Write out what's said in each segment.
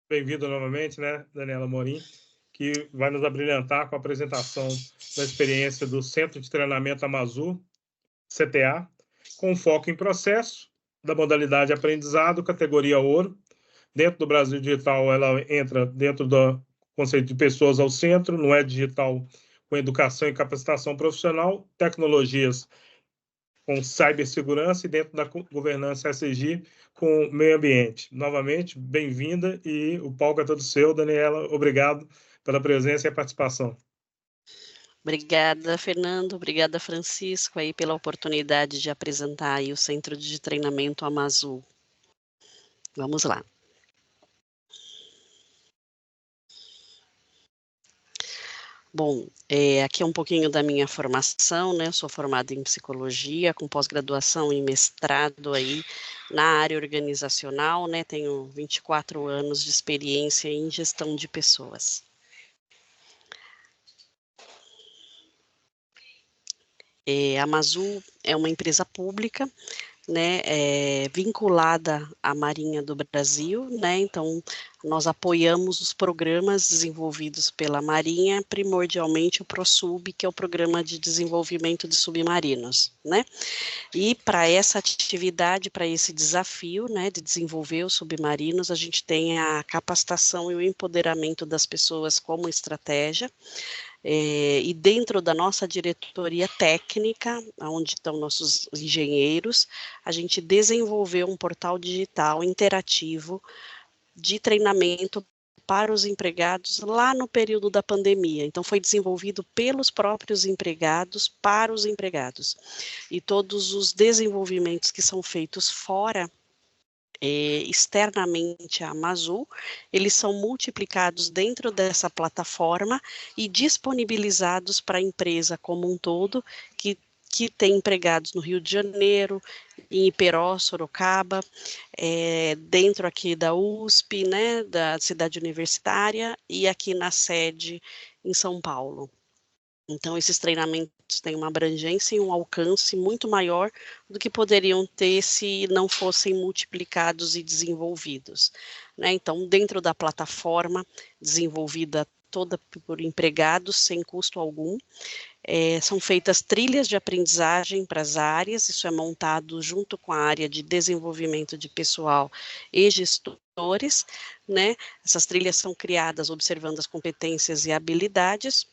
Bem-vindo novamente, né, Daniela Morim, que vai nos abrilhantar com a apresentação da experiência do Centro de Treinamento Amazul, CTA, com foco em processo, da modalidade aprendizado, categoria ouro. Dentro do Brasil Digital, ela entra dentro do conceito de pessoas ao centro, não é digital com educação e capacitação profissional, tecnologias com cibersegurança e dentro da governança SG com meio ambiente. Novamente, bem-vinda e o palco é todo seu, Daniela. Obrigado pela presença e a participação. Obrigada, Fernando. Obrigada, Francisco, aí pela oportunidade de apresentar aí o Centro de Treinamento Amazul. Vamos lá. Bom, aqui é um pouquinho da minha formação, né? Eu sou formada em psicologia, com pós-graduação e mestrado aí na área organizacional, né? Tenho 24 anos de experiência em gestão de pessoas. A Amazul é uma empresa pública, né, vinculada à Marinha do Brasil, né, então nós apoiamos os programas desenvolvidos pela Marinha, primordialmente o ProSub, que é o Programa de Desenvolvimento de Submarinos, né, e para essa atividade, para esse desafio, né, de desenvolver os submarinos, a gente tem a capacitação e o empoderamento das pessoas como estratégia. E dentro da nossa diretoria técnica, onde estão nossos engenheiros, a gente desenvolveu um portal digital interativo de treinamento para os empregados lá no período da pandemia. Então, foi desenvolvido pelos próprios empregados para os empregados. E todos os desenvolvimentos que são feitos fora externamente a Amazul, eles são multiplicados dentro dessa plataforma e disponibilizados para a empresa como um todo, que tem empregados no Rio de Janeiro, em Iperó, Sorocaba, dentro aqui da USP, né, da cidade universitária, e aqui na sede em São Paulo. Então, esses treinamentos têm uma abrangência e um alcance muito maior do que poderiam ter se não fossem multiplicados e desenvolvidos, né? Então, dentro da plataforma desenvolvida toda por empregados, sem custo algum, são feitas trilhas de aprendizagem para as áreas, isso é montado junto com a área de desenvolvimento de pessoal e gestores, né? Essas trilhas são criadas observando as competências e habilidades,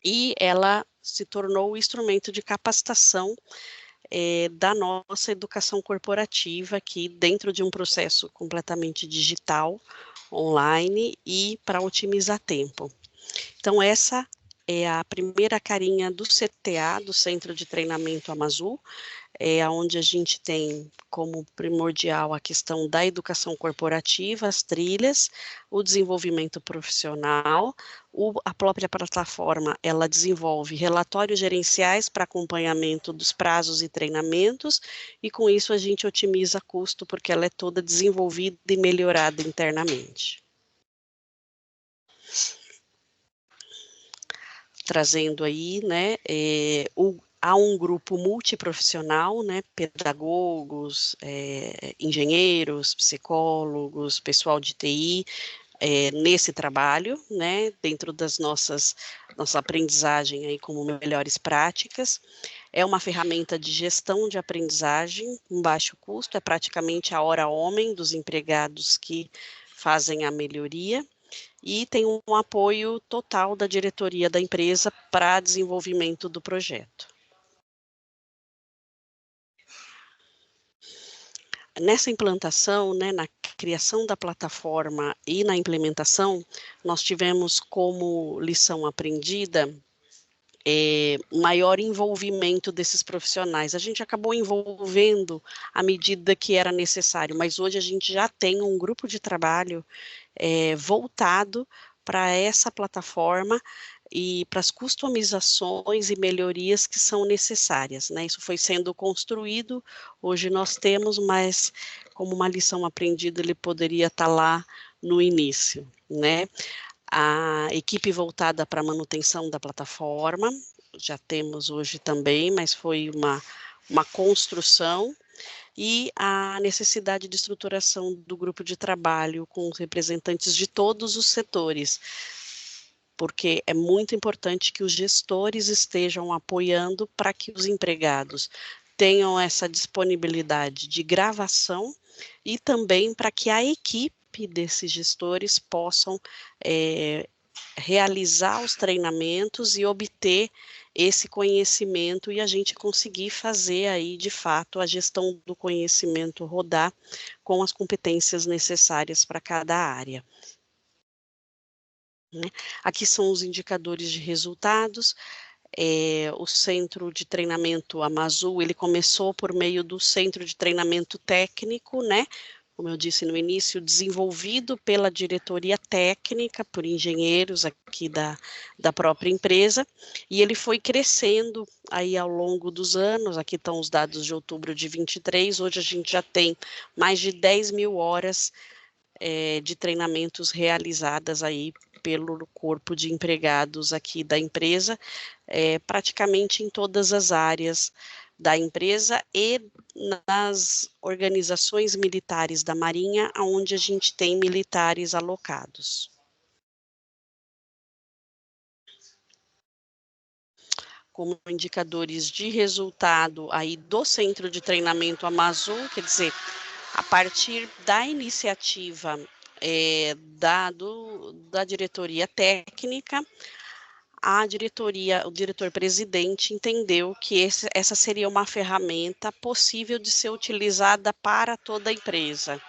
e ela se tornou o instrumento de capacitação da nossa educação corporativa aqui dentro de um processo completamente digital, online e para otimizar tempo. Então, essa é a primeira carinha do CTA, do Centro de Treinamento Amazul, onde a gente tem como primordial a questão da educação corporativa, as trilhas, o desenvolvimento profissional, a própria plataforma, ela desenvolve relatórios gerenciais para acompanhamento dos prazos e treinamentos, e com isso a gente otimiza custo, porque ela é toda desenvolvida e melhorada internamente. Trazendo aí, né, há um grupo multiprofissional, né, pedagogos, engenheiros, psicólogos, pessoal de TI, nesse trabalho, né, dentro das nossa aprendizagem aí como melhores práticas. É uma ferramenta de gestão de aprendizagem com baixo custo, é praticamente a hora homem dos empregados que fazem a melhoria, e tem um apoio total da diretoria da empresa para desenvolvimento do projeto. Nessa implantação, né, na criação da plataforma e na implementação, nós tivemos como lição aprendida maior envolvimento desses profissionais. A gente acabou envolvendo à medida que era necessário, mas hoje a gente já tem um grupo de trabalho voltado para essa plataforma e para as customizações e melhorias que são necessárias, né? Isso foi sendo construído, hoje nós temos, mas como uma lição aprendida, ele poderia estar lá no início, né? A equipe voltada para a manutenção da plataforma, já temos hoje também, mas foi uma construção, e a necessidade de estruturação do grupo de trabalho com os representantes de todos os setores, porque é muito importante que os gestores estejam apoiando para que os empregados tenham essa disponibilidade de gravação e também para que a equipe desses gestores possam realizar os treinamentos e obter esse conhecimento e a gente conseguir fazer aí, de fato, a gestão do conhecimento rodar com as competências necessárias para cada área. Aqui são os indicadores de resultados. O Centro de Treinamento Amazul, ele começou por meio do Centro de Treinamento Técnico, né? Como eu disse no início, desenvolvido pela diretoria técnica, por engenheiros aqui da própria empresa, e ele foi crescendo aí ao longo dos anos. Aqui estão os dados de outubro de 23, hoje a gente já tem mais de 10 mil horas de treinamentos realizadas aí pelo corpo de empregados aqui da empresa, praticamente em todas as áreas da empresa e nas organizações militares da Marinha, onde a gente tem militares alocados. Como indicadores de resultado aí do Centro de Treinamento Amazul, quer dizer, a partir da iniciativa da diretoria técnica, o diretor-presidente entendeu que essa seria uma ferramenta possível de ser utilizada para toda a empresa.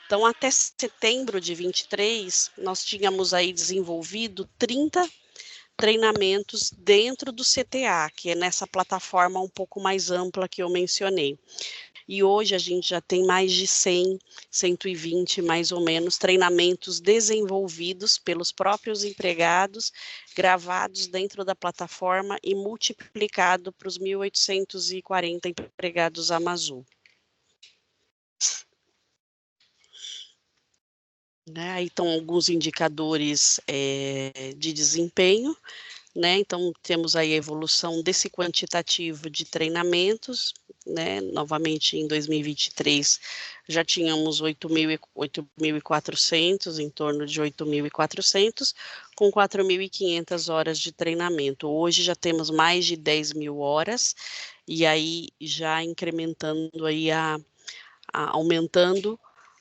Então, até setembro de 23, nós tínhamos aí desenvolvido 30 treinamentos dentro do CTA, que é nessa plataforma um pouco mais ampla que eu mencionei. E hoje a gente já tem mais de 100, 120 mais ou menos, treinamentos desenvolvidos pelos próprios empregados, gravados dentro da plataforma e multiplicado para os 1.840 empregados Amazul. Aí estão alguns indicadores de desempenho, né? Então, temos aí a evolução desse quantitativo de treinamentos, né? Novamente, em 2023, já tínhamos 8.400, em torno de 8.400, com 4.500 horas de treinamento. Hoje já temos mais de 10 mil horas, e aí já incrementando aí aumentando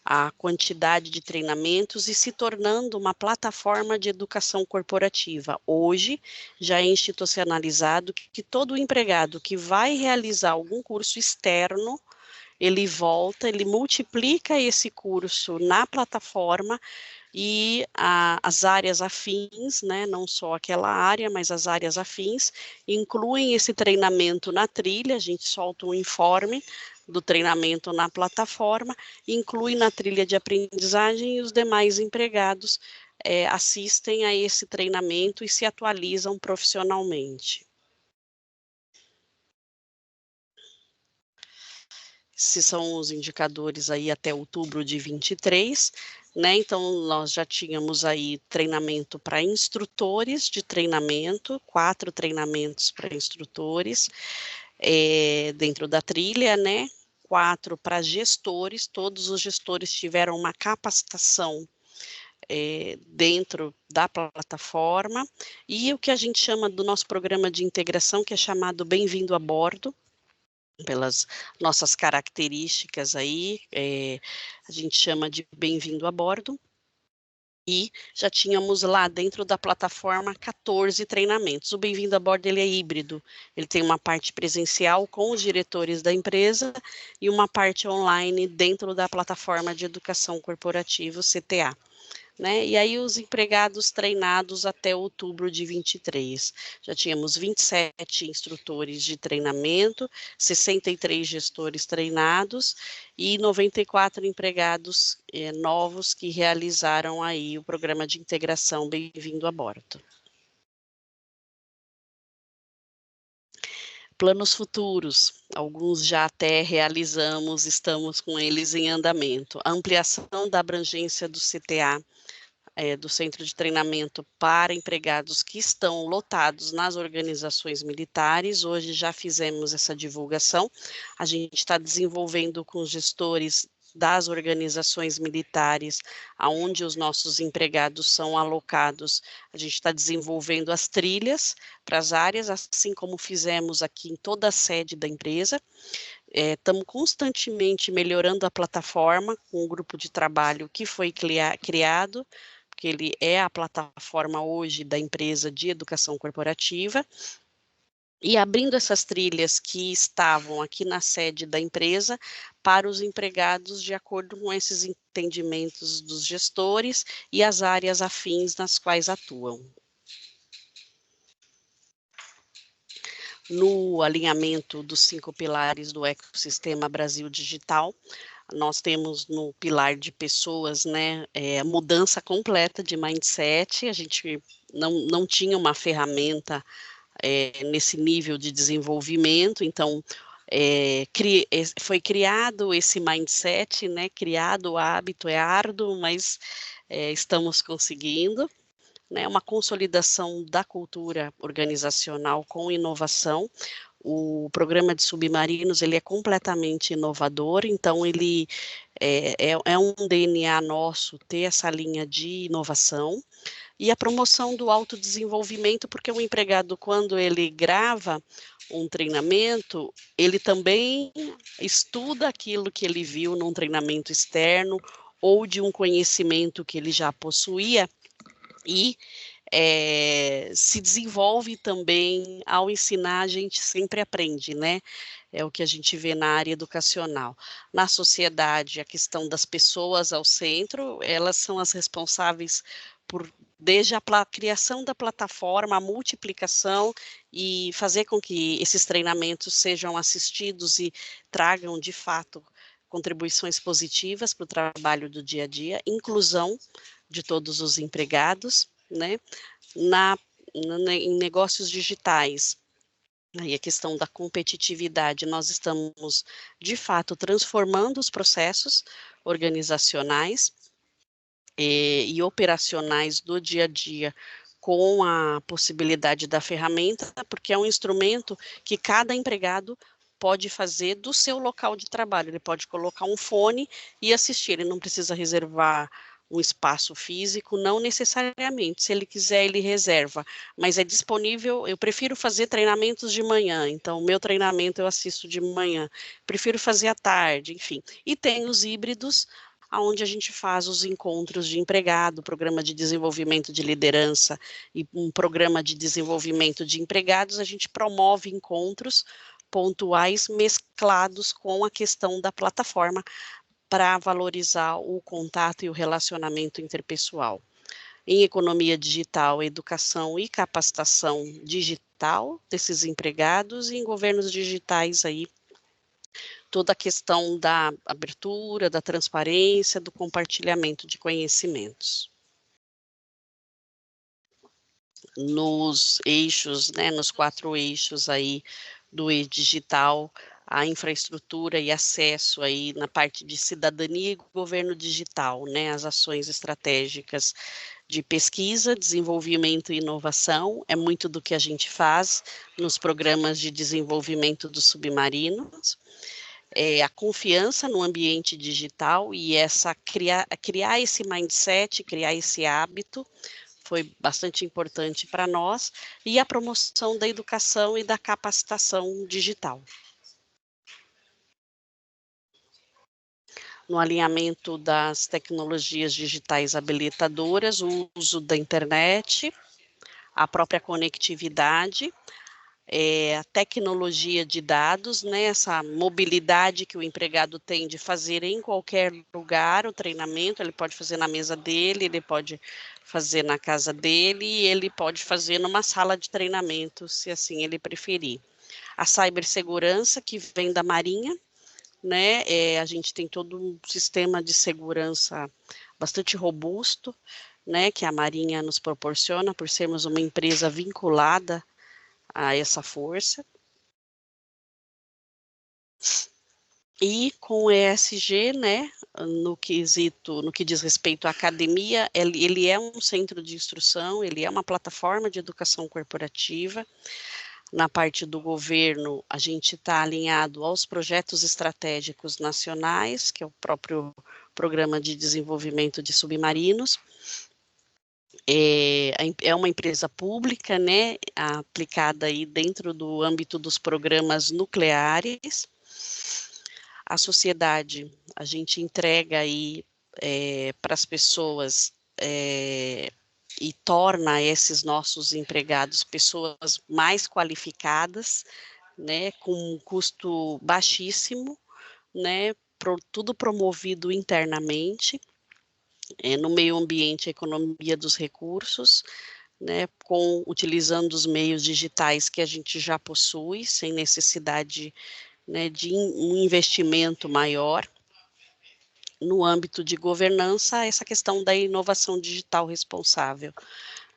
a quantidade de treinamentos e se tornando uma plataforma de educação corporativa. Hoje, já é institucionalizado que todo empregado que vai realizar algum curso externo, ele volta, ele multiplica esse curso na plataforma e as áreas afins, né, não só aquela área, mas as áreas afins, incluem esse treinamento na trilha, a gente solta um informe do treinamento na plataforma, inclui na trilha de aprendizagem e os demais empregados assistem a esse treinamento e se atualizam profissionalmente. Esses são os indicadores aí até outubro de 23, né? Então, nós já tínhamos aí treinamento para instrutores de treinamento, 4 treinamentos para instrutores, dentro da trilha, né? 4 para gestores, todos os gestores tiveram uma capacitação dentro da plataforma, e o que a gente chama do nosso programa de integração, que é chamado Bem-vindo a Bordo, pelas nossas características aí, a gente chama de Bem-vindo a Bordo, e já tínhamos lá dentro da plataforma 14 treinamentos. O Bem-vindo a Bordo, ele é híbrido, ele tem uma parte presencial com os diretores da empresa e uma parte online dentro da plataforma de educação corporativa, CTA. Né? E aí os empregados treinados até outubro de 23. Já tínhamos 27 instrutores de treinamento, 63 gestores treinados e 94 empregados novos que realizaram aí o programa de integração Bem-vindo a Bordo. Planos futuros, alguns já até realizamos, estamos com eles em andamento. A ampliação da abrangência do CTA do centro de treinamento para empregados que estão lotados nas organizações militares. Hoje já fizemos essa divulgação. A gente está desenvolvendo com os gestores das organizações militares, aonde os nossos empregados são alocados. A gente está desenvolvendo as trilhas para as áreas, assim como fizemos aqui em toda a sede da empresa. Estamos constantemente melhorando a plataforma com um grupo de trabalho que foi criado, porque ele é a plataforma hoje da empresa de educação corporativa, e abrindo essas trilhas que estavam aqui na sede da empresa para os empregados de acordo com esses entendimentos dos gestores e as áreas afins nas quais atuam. No alinhamento dos 5 pilares do ecossistema Brasil Digital, nós temos no pilar de pessoas, né, mudança completa de mindset. A gente não tinha uma ferramenta nesse nível de desenvolvimento, então foi criado esse mindset, né, criado o hábito, é árduo, mas estamos conseguindo, né, uma consolidação da cultura organizacional com inovação. O programa de submarinos, ele é completamente inovador, então ele é um DNA nosso ter essa linha de inovação, e a promoção do autodesenvolvimento, porque o empregado, quando ele grava um treinamento, ele também estuda aquilo que ele viu num treinamento externo, ou de um conhecimento que ele já possuía, e se desenvolve também. Ao ensinar, a gente sempre aprende, né? É o que a gente vê na área educacional. Na sociedade, a questão das pessoas ao centro, elas são as responsáveis por, desde a criação da plataforma, a multiplicação, e fazer com que esses treinamentos sejam assistidos e tragam, de fato, contribuições positivas para o trabalho do dia a dia, inclusão de todos os empregados, né? Em negócios digitais, aí a questão da competitividade, nós estamos, de fato, transformando os processos organizacionais e operacionais do dia a dia com a possibilidade da ferramenta, porque é um instrumento que cada empregado pode fazer do seu local de trabalho. Ele pode colocar um fone e assistir, ele não precisa reservar um espaço físico, não necessariamente. Se ele quiser, ele reserva, mas é disponível. Eu prefiro fazer treinamentos de manhã, então o meu treinamento eu assisto de manhã, prefiro fazer à tarde, enfim. E tem os híbridos, onde a gente faz os encontros de empregado, programa de desenvolvimento de liderança e um programa de desenvolvimento de empregados. A gente promove encontros pontuais mesclados com a questão da plataforma para valorizar o contato e o relacionamento interpessoal. Em economia digital, educação e capacitação digital desses empregados, e em governos digitais aí, toda a questão da abertura, da transparência, do compartilhamento de conhecimentos. Nos eixos, né, nos 4 eixos aí do digital, a infraestrutura e acesso aí na parte de cidadania e governo digital, né, as ações estratégicas de pesquisa, desenvolvimento e inovação, é muito do que a gente faz nos programas de desenvolvimento dos submarinos. A confiança no ambiente digital e criar esse mindset, criar esse hábito, foi bastante importante para nós, e a promoção da educação e da capacitação digital. No alinhamento das tecnologias digitais habilitadoras, o uso da internet, a própria conectividade, a tecnologia de dados, né, essa mobilidade que o empregado tem de fazer em qualquer lugar o treinamento. Ele pode fazer na mesa dele, ele pode fazer na casa dele, e ele pode fazer numa sala de treinamento, se assim ele preferir. A cibersegurança, que vem da Marinha, né, a gente tem todo um sistema de segurança bastante robusto, né, que a Marinha nos proporciona, por sermos uma empresa vinculada a essa força. E com o ESG, né, no que diz respeito à academia, ele é um centro de instrução, ele é uma plataforma de educação corporativa. Na parte do governo, a gente está alinhado aos projetos estratégicos nacionais, que é o próprio Programa de Desenvolvimento de Submarinos. É uma empresa pública, né, aplicada aí dentro do âmbito dos programas nucleares. A sociedade, a gente entrega aí para as pessoas e torna esses nossos empregados pessoas mais qualificadas, né, com um custo baixíssimo, né, tudo promovido internamente, no meio ambiente, a economia dos recursos, né, utilizando os meios digitais que a gente já possui, sem necessidade, né, de um investimento maior. No âmbito de governança, essa questão da inovação digital responsável,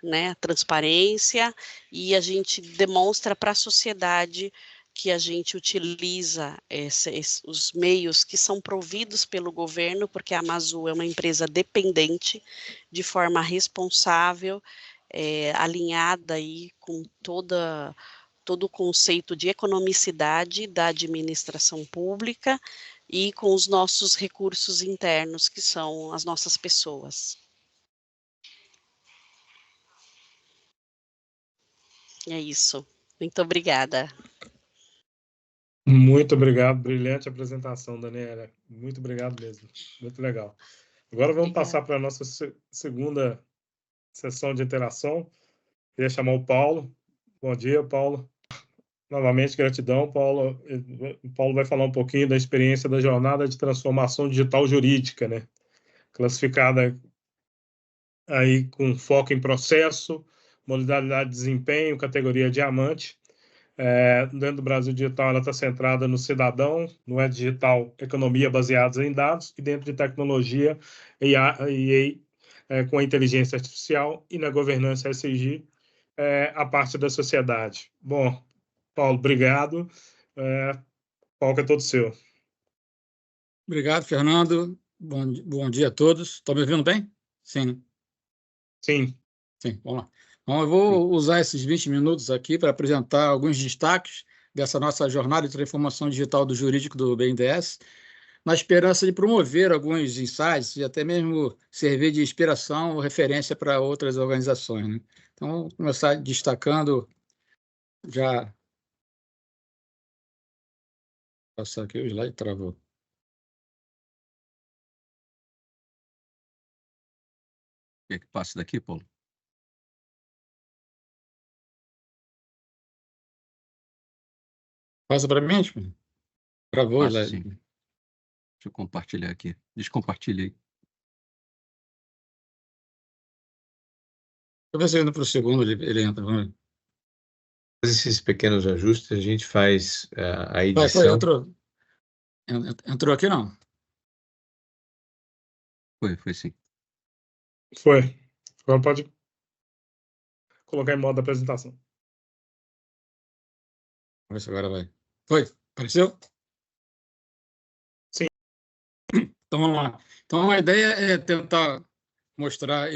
né, transparência, e a gente demonstra para a sociedade que a gente utiliza os meios que são providos pelo governo, porque a Amazul é uma empresa dependente, de forma responsável, alinhada aí com todo o conceito de economicidade da administração pública e com os nossos recursos internos, que são as nossas pessoas. É isso. Muito obrigada. Muito obrigado, brilhante apresentação, Daniela. Muito obrigado mesmo, muito legal. Agora vamos passar para a nossa segunda sessão de interação. Queria chamar o Paulo. Bom dia, Paulo. Novamente, gratidão, Paulo. O Paulo vai falar um pouquinho da experiência da jornada de transformação digital jurídica, né? Classificada aí com foco em processo, modalidade de desempenho, categoria diamante. Dentro do Brasil Digital, ela está centrada no cidadão, no digital, economia baseada em dados, e dentro de tecnologia, com a inteligência artificial, e na governança SG, a parte da sociedade. Bom, Paulo, obrigado. Paulo, é todo seu. Obrigado, Fernando. Bom dia a todos. Estão me ouvindo bem? Sim, né? Sim. Sim, vamos lá. Bom, eu vou usar esses 20 minutos aqui para apresentar alguns destaques dessa nossa jornada de transformação digital do jurídico do BNDES, na esperança de promover alguns insights e até mesmo servir de inspiração ou referência para outras organizações, né? Então, vamos começar destacando já... Passar aqui o slide, travou. Quer que passe daqui, Paulo? Passa para mim, travou o slide. Sim. Deixa eu compartilhar aqui. Descompartilhei. Deixa eu ver se indo para o segundo ele entra. Vamos ver. Esses pequenos ajustes, a gente faz a edição. Entrou aqui, não? Foi sim. Foi. Agora pode colocar em modo apresentação. Vamos ver se agora vai. Foi? Apareceu? Sim. Então, vamos lá. Então, a ideia é tentar mostrar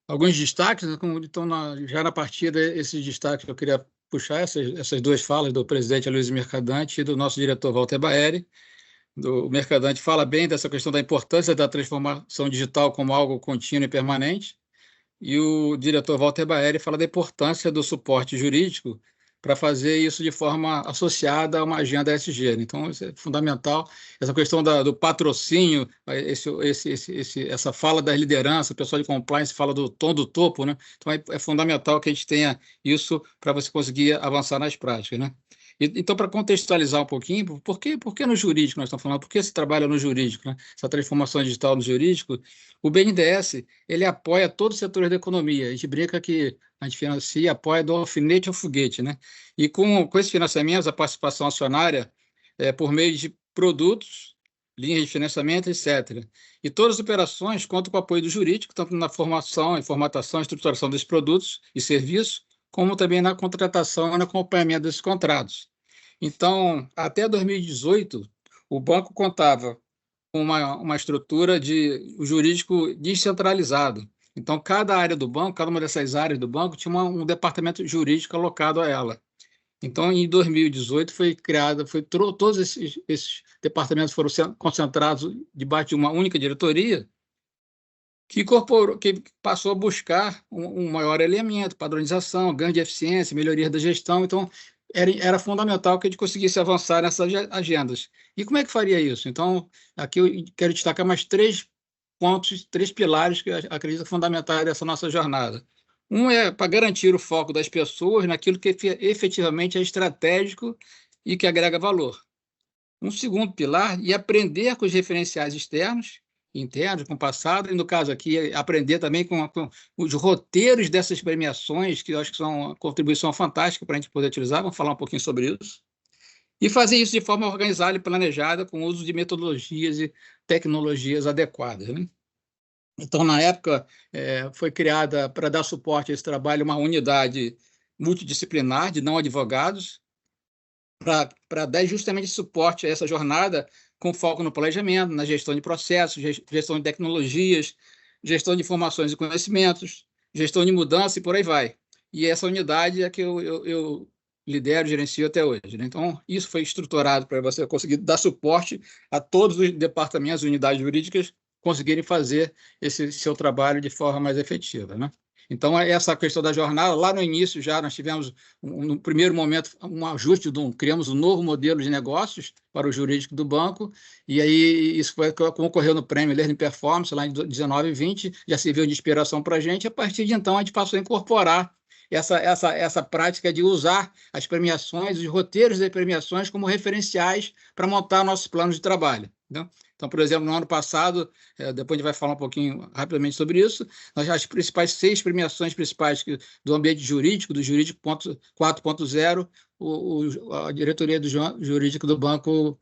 alguns destaques, né? Então, já na partida, esses destaques, eu queria puxar essas duas falas do presidente Aloysio Mercadante e do nosso diretor Walter Baeri. O Mercadante fala bem dessa questão da importância da transformação digital como algo contínuo e permanente, e o diretor Walter Baeri fala da importância do suporte jurídico para fazer isso de forma associada a uma agenda ESG. Então, isso é fundamental. Essa questão do patrocínio, essa fala da liderança, o pessoal de compliance fala do tom do topo, né? Então, é fundamental que a gente tenha isso para você conseguir avançar nas práticas, né? Então, para contextualizar um pouquinho, por que no jurídico nós estamos falando? Por que se trabalha no jurídico, né? Essa transformação digital no jurídico? O BNDES, ele apoia todos os setores da economia. A gente brinca que a gente financia e apoia do alfinete ao foguete, né? E com esses financiamentos, a participação acionária por meio de produtos, linhas de financiamento, etc. E todas as operações contam com o apoio do jurídico, tanto na formação, formatação e estruturação desses produtos e serviços, como também na contratação e no acompanhamento desses contratos. Então, até 2018, o banco contava com uma estrutura de jurídico descentralizado. Então, cada área do banco, cada uma dessas áreas do banco, tinha um departamento jurídico alocado a ela. Então, em 2018, foi criada, todos esses departamentos foram concentrados debaixo de uma única diretoria, que passou a buscar um maior alinhamento, padronização, ganho de eficiência, melhoria da gestão. Então, era fundamental que a gente conseguisse avançar nessas agendas. E como é que faria isso? Então, aqui eu quero destacar mais 3 pontos, 3 pilares que eu acredito fundamentais dessa nossa jornada. Um é para garantir o foco das pessoas naquilo que efetivamente é estratégico e que agrega valor. Um segundo pilar é aprender com os referenciais externos, internos, com o passado, e no caso aqui, aprender também com os roteiros dessas premiações, que eu acho que são uma contribuição fantástica para a gente poder utilizar, vamos falar um pouquinho sobre isso. E fazer isso de forma organizada e planejada, com o uso de metodologias e tecnologias adequadas, né? Então, na época, foi criada, para dar suporte a esse trabalho, uma unidade multidisciplinar de não advogados, para dar justamente suporte a essa jornada, com foco no planejamento, na gestão de processos, gestão de tecnologias, gestão de informações e conhecimentos, gestão de mudança e por aí vai. E essa unidade é que eu lidero, gerencio até hoje, né? Então, isso foi estruturado para você conseguir dar suporte a todos os departamentos, unidades jurídicas, conseguirem fazer esse seu trabalho de forma mais efetiva, né? Então, essa questão da jornada, lá no início já nós tivemos, no primeiro momento, um ajuste, criamos um novo modelo de negócios para o jurídico do banco, e aí isso foi como ocorreu no Prêmio Learning Performance, lá em 19 e 20, já serviu de inspiração para a gente, e a partir de então a gente passou a incorporar essa prática de usar as premiações, os roteiros de premiações como referenciais para montar nossos planos de trabalho, né? Então, por exemplo, no ano passado, depois a gente vai falar um pouquinho rapidamente sobre isso, nós as principais 6 premiações principais do ambiente jurídico, do Jurídico 4.0, a diretoria do jurídico do banco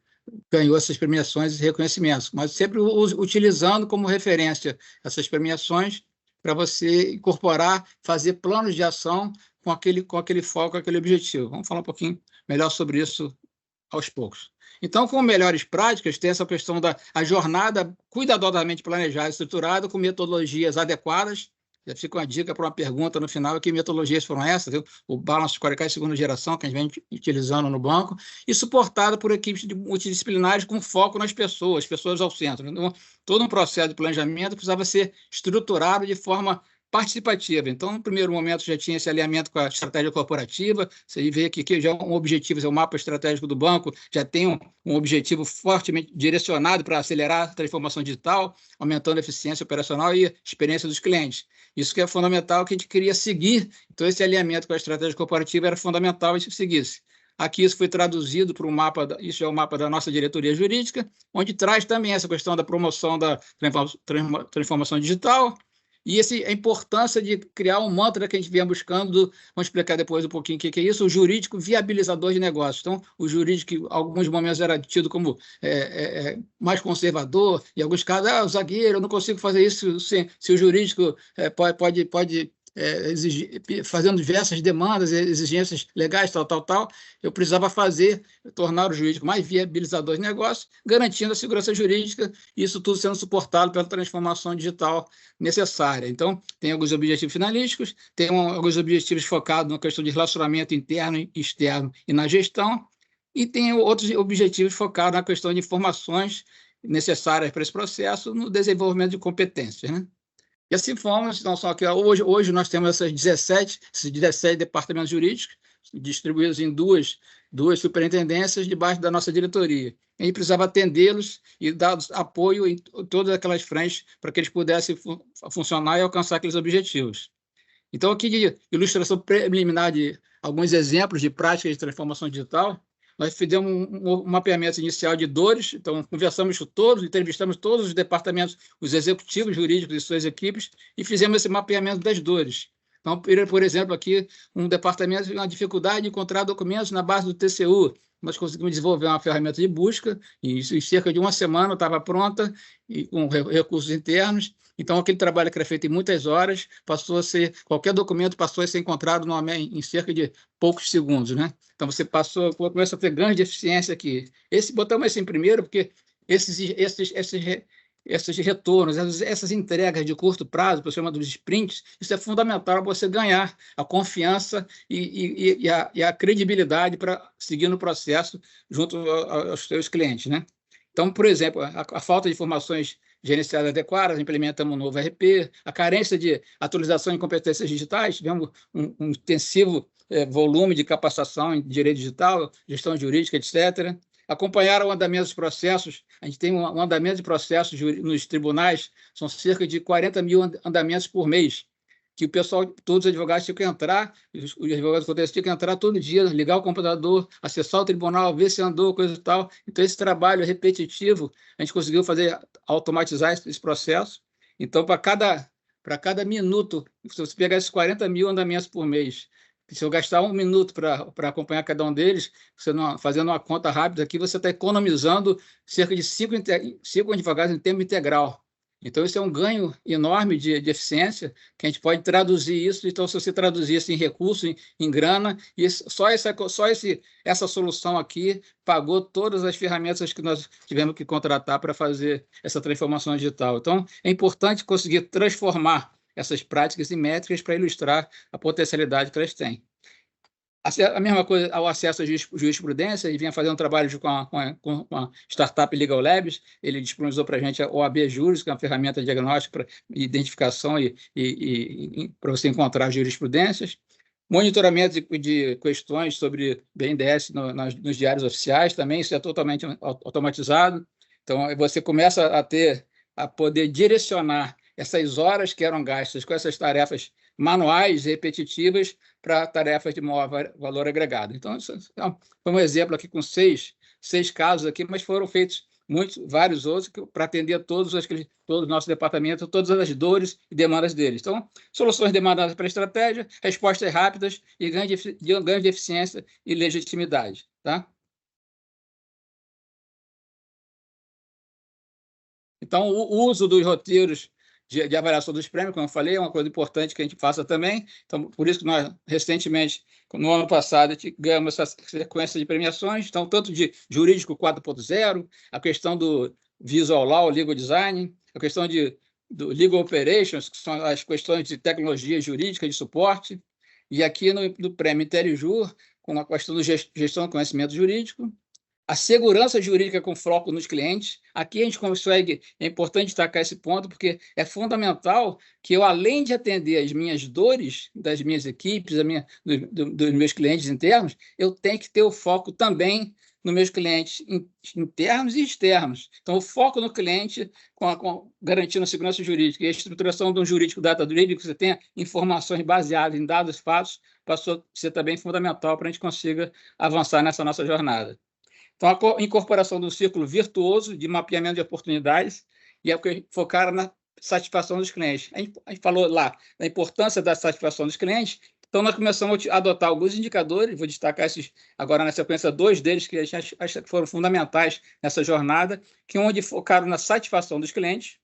ganhou essas premiações e reconhecimentos, mas sempre utilizando como referência essas premiações para você incorporar, fazer planos de ação com aquele foco, aquele objetivo. Vamos falar um pouquinho melhor sobre isso aos poucos. Então, com melhores práticas, tem essa questão da jornada cuidadosamente planejada e estruturada, com metodologias adequadas. Já fica uma dica para uma pergunta no final: que metodologias foram essas? O Balance Scorecard de segunda geração, que a gente vem utilizando no banco, e suportada por equipes multidisciplinares com foco nas pessoas ao centro. Então, todo um processo de planejamento precisava ser estruturado de forma participativa. Então, no primeiro momento, já tinha esse alinhamento com a estratégia corporativa. Você vê que já um objetivo, é o mapa estratégico do banco, já tem um objetivo fortemente direcionado para acelerar a transformação digital, aumentando a eficiência operacional e a experiência dos clientes. Isso que é fundamental, que a gente queria seguir. Então, esse alinhamento com a estratégia corporativa era fundamental a gente seguisse. Aqui isso foi traduzido para um mapa, isso é o mapa da nossa diretoria jurídica, onde traz também essa questão da promoção da transformação digital, e a importância de criar um mantra que a gente vinha buscando, vamos explicar depois um pouquinho o que é isso, o jurídico viabilizador de negócios. Então, o jurídico, que em alguns momentos era tido como mais conservador, em alguns casos, o zagueiro, eu não consigo fazer isso se o jurídico pode exigir, fazendo diversas demandas, exigências legais, tal, eu precisava tornar o jurídico mais viabilizador de negócio, garantindo a segurança jurídica, isso tudo sendo suportado pela transformação digital necessária. Então, tem alguns objetivos finalísticos, tem alguns objetivos focados na questão de relacionamento interno e externo e na gestão, e tem outros objetivos focados na questão de informações necessárias para esse processo, no desenvolvimento de competências, né? E assim fomos, então, só que hoje nós temos esses 17 departamentos jurídicos, distribuídos em duas superintendências debaixo da nossa diretoria. A gente precisava atendê-los e dar apoio em todas aquelas frentes para que eles pudessem funcionar e alcançar aqueles objetivos. Então, aqui de ilustração preliminar de alguns exemplos de práticas de transformação digital, nós fizemos um mapeamento inicial de dores, então conversamos com todos, entrevistamos todos os departamentos, os executivos jurídicos e suas equipes, e fizemos esse mapeamento das dores. Então, por exemplo, aqui um departamento tem uma dificuldade de encontrar documentos na base do TCU. nós conseguimos desenvolver uma ferramenta de busca, e isso em cerca de uma semana estava pronta, e com recursos internos. Então, aquele trabalho que era feito em muitas horas, qualquer documento passou a ser encontrado em cerca de poucos segundos, né? Então, você começa a ter ganhos de eficiência aqui. Botamos esse em primeiro, porque esses retornos, essas entregas de curto prazo, por cima dos sprints, isso é fundamental para você ganhar a confiança e a credibilidade para seguir no processo junto aos seus clientes, né? Então, por exemplo, a falta de informações gerenciadas adequadas, implementamos um novo RP, a carência de atualização de competências digitais, tivemos um intensivo volume de capacitação em direito digital, gestão jurídica, etc. Acompanhar o andamento dos processos, a gente tem um andamento de processos nos tribunais, são cerca de 40 mil andamentos por mês, que o pessoal, todos os advogados tinham que entrar, os advogados tinham que entrar todo dia, ligar o computador, acessar o tribunal, ver se andou, coisa e tal. Então, esse trabalho repetitivo, a gente conseguiu automatizar esse processo. Então, para cada minuto, se você pegar esses 40 mil andamentos por mês, se eu gastar 1 minuto para acompanhar cada um deles, fazendo uma conta rápida aqui, você está economizando cerca de 5 advogados em tempo integral. Então, isso é um ganho enorme de eficiência, que a gente pode traduzir isso. Então, se você traduzir isso em recurso, em grana, e essa solução aqui pagou todas as ferramentas que nós tivemos que contratar para fazer essa transformação digital. Então, é importante conseguir transformar essas práticas em métricas para ilustrar a potencialidade que elas têm. A mesma coisa ao acesso à jurisprudência, ele vinha fazendo um trabalho com a startup Legal Labs, ele disponibilizou para a gente a OAB Juris, que é uma ferramenta de diagnóstico para identificação e para você encontrar jurisprudências. Monitoramento de questões sobre BNDES nos diários oficiais também, isso é totalmente automatizado. Então, você começa a poder direcionar essas horas que eram gastas com essas tarefas manuais, repetitivas, para tarefas de maior valor agregado. Então, isso foi um exemplo aqui com seis casos aqui, mas foram feitos vários outros para atender todos os nossos departamentos, todas as dores e demandas deles. Então, soluções demandadas para estratégia, respostas rápidas e ganho de eficiência e legitimidade. Tá? Então, o uso dos roteiros de avaliação dos prêmios, como eu falei, é uma coisa importante que a gente faça também. Então, por isso que nós, recentemente, no ano passado, ganhamos essa sequência de premiações, então, tanto de Jurídico 4.0, a questão do Visual Law, Legal Design, a questão do Legal Operations, que são as questões de tecnologia jurídica de suporte, e aqui no Prêmio IntelliJur, com a questão de gestão do conhecimento jurídico, a segurança jurídica com foco nos clientes. Aqui a gente consegue, é importante destacar esse ponto, porque é fundamental que eu, além de atender as minhas dores das minhas equipes, dos meus clientes internos, eu tenho que ter o foco também nos meus clientes internos e externos. Então, o foco no cliente, garantindo a segurança jurídica e a estruturação de um jurídico data-driven, que você tenha informações baseadas em dados, fatos, passou a ser também fundamental para a gente consiga avançar nessa nossa jornada. Então, a incorporação do círculo virtuoso de mapeamento de oportunidades e focar na satisfação dos clientes. A gente falou lá da importância da satisfação dos clientes, então nós começamos a adotar alguns indicadores, vou destacar esses agora na sequência, 2 deles que a gente acha que foram fundamentais nessa jornada, que onde focaram na satisfação dos clientes.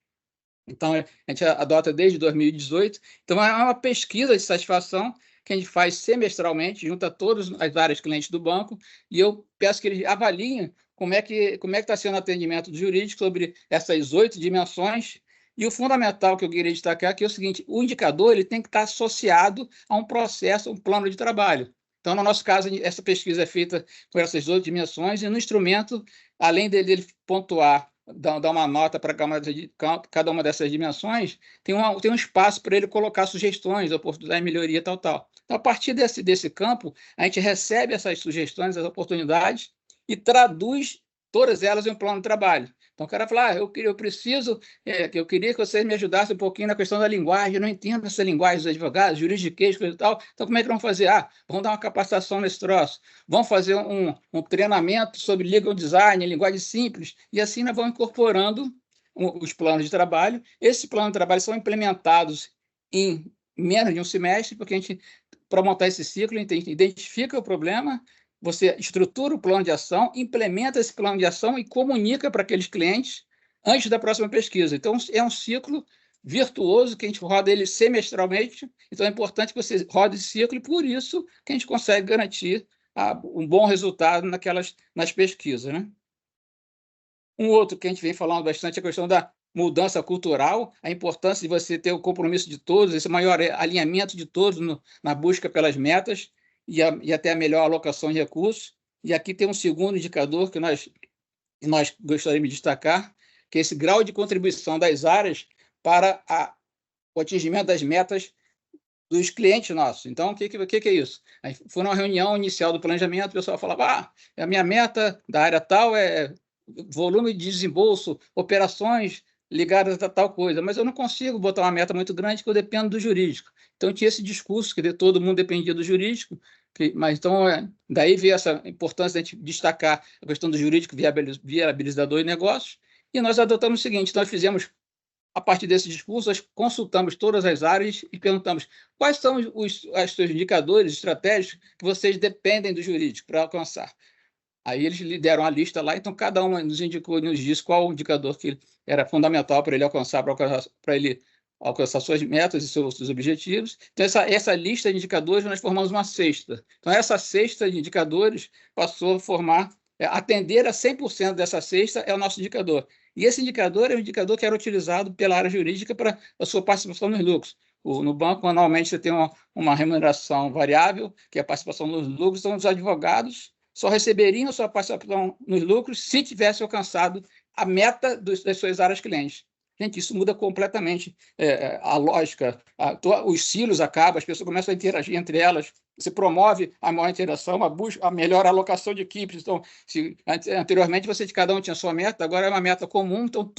Então, a gente adota desde 2018. Então, é uma pesquisa de satisfação que a gente faz semestralmente, junto a todas as áreas clientes do banco, e eu peço que eles avaliem como é que está sendo o atendimento do jurídico sobre essas 8 dimensões. E o fundamental que eu queria destacar aqui é o seguinte: o indicador ele tem que estar associado a um processo, um plano de trabalho. Então, no nosso caso, essa pesquisa é feita por essas 8 dimensões, e no instrumento, além dele pontuar, dar uma nota para cada uma dessas dimensões, tem um espaço para ele colocar sugestões, oportunidade de melhoria, tal. Então, a partir desse campo, a gente recebe essas sugestões, essas oportunidades, e traduz todas elas em um plano de trabalho. Então, o cara fala, eu queria que vocês me ajudassem um pouquinho na questão da linguagem, eu não entendo essa linguagem dos advogados, juridiquês, coisa e tal, então como é que vamos fazer? Vamos dar uma capacitação nesse troço, vamos fazer um treinamento sobre legal design, linguagem simples, e assim nós vamos incorporando os planos de trabalho. Esses planos de trabalho são implementados em menos de um semestre, porque a gente, para montar esse ciclo, a gente identifica o problema, você estrutura o plano de ação, implementa esse plano de ação e comunica para aqueles clientes antes da próxima pesquisa. Então, é um ciclo virtuoso que a gente roda ele semestralmente. Então, é importante que você rode esse ciclo e, por isso, que a gente consegue garantir um bom resultado nas pesquisas, né? Um outro que a gente vem falando bastante é a questão da mudança cultural, a importância de você ter o compromisso de todos, esse maior alinhamento de todos na busca pelas metas e até a melhor alocação de recursos. E aqui tem um segundo indicador que nós gostaríamos de destacar, que é esse grau de contribuição das áreas para o atingimento das metas dos clientes nossos. Então, o que é isso? Aí foi uma reunião inicial do planejamento, o pessoal falava, a minha meta da área tal é volume de desembolso, operações ligadas a tal coisa, mas eu não consigo botar uma meta muito grande porque eu dependo do jurídico. Então, tinha esse discurso que todo mundo dependia do jurídico, mas então, daí veio essa importância de a gente destacar a questão do jurídico viabilizador de negócios, e nós adotamos o seguinte, nós fizemos, a partir desse discurso, nós consultamos todas as áreas e perguntamos quais são os seus indicadores estratégicos que vocês dependem do jurídico para alcançar. Aí eles lhe deram a lista lá, então cada um nos indicou, nos disse qual o indicador que era fundamental para ele alcançar, para ele alcançar suas metas e seus objetivos. Então, essa lista de indicadores, nós formamos uma cesta. Então, essa cesta de indicadores passou a formar, atender a 100% dessa cesta é o nosso indicador. E esse indicador é um indicador que era utilizado pela área jurídica para a sua participação nos lucros. No banco, anualmente, você tem uma remuneração variável, que é a participação nos lucros, então os advogados só receberiam sua participação nos lucros se tivesse alcançado a meta das suas áreas clientes. Gente, isso muda completamente a lógica. Os silos acabam, as pessoas começam a interagir entre elas, você promove a maior interação, a melhor alocação de equipes. Então, anteriormente, cada um tinha sua meta, agora é uma meta comum, então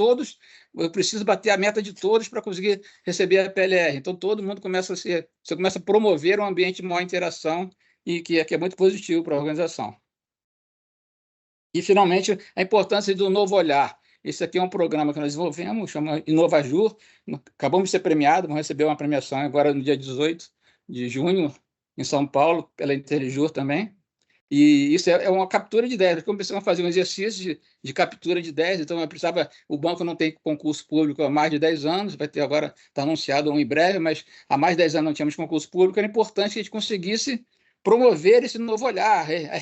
eu preciso bater a meta de todos para conseguir receber a PLR. Então, todo mundo você começa a promover um ambiente de maior interação e que é muito positivo para a organização. E, finalmente, a importância do novo olhar. Esse aqui é um programa que nós desenvolvemos, chama Inovajur. Acabamos de ser premiados, vamos receber uma premiação agora no dia 18 de junho, em São Paulo, pela Intelijur também. E isso é uma captura de ideias. Começamos a fazer um exercício de captura de ideias. Então, o banco não tem concurso público há mais de 10 anos, vai ter agora, está anunciado em breve, mas há mais de 10 anos não tínhamos concurso público. Era importante que a gente conseguisse promover esse novo olhar, a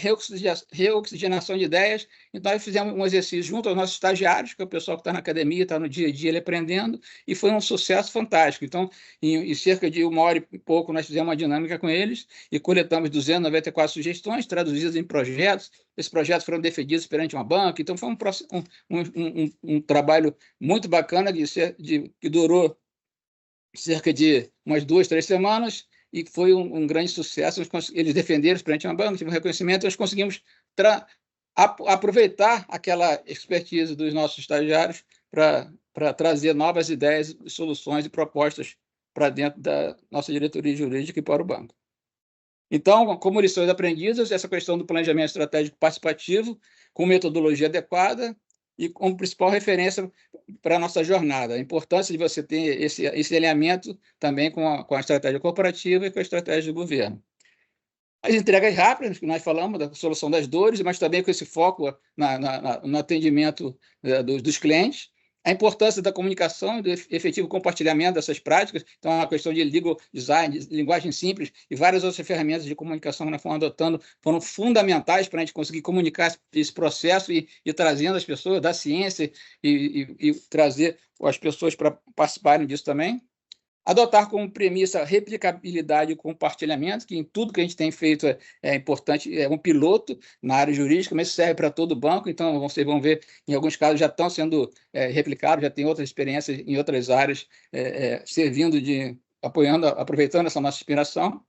reoxigenação de ideias. Então, nós fizemos um exercício junto aos nossos estagiários, que é o pessoal que está na academia, está no dia a dia ele aprendendo, e foi um sucesso fantástico. Então, em cerca de 1 hora e pouco, nós fizemos uma dinâmica com eles e coletamos 294 sugestões, traduzidas em projetos. Esses projetos foram defendidos perante uma banca. Então, foi um trabalho muito bacana que durou cerca de umas 2, 3 semanas, e foi um grande sucesso. Eles defenderam perante uma banca, tive um reconhecimento, nós conseguimos aproveitar aquela expertise dos nossos estagiários para trazer novas ideias, soluções e propostas para dentro da nossa diretoria jurídica e para o banco. Então, como lições aprendidas, essa questão do planejamento estratégico participativo, com metodologia adequada, e como principal referência para a nossa jornada. A importância de você ter esse alinhamento também com a estratégia corporativa e com a estratégia do governo. As entregas rápidas, que nós falamos, da solução das dores, mas também com esse foco no atendimento dos clientes. A importância da comunicação e do efetivo compartilhamento dessas práticas. Então, a questão de legal design, de linguagem simples e várias outras ferramentas de comunicação que nós fomos adotando foram fundamentais para a gente conseguir comunicar esse processo e trazendo as pessoas da ciência e trazer as pessoas para participarem disso também. Adotar como premissa replicabilidade e compartilhamento, que em tudo que a gente tem feito é importante, é um piloto na área jurídica, mas serve para todo o banco. Então, vocês vão ver, em alguns casos já estão sendo replicados, já tem outras experiências em outras áreas, servindo aproveitando essa nossa inspiração.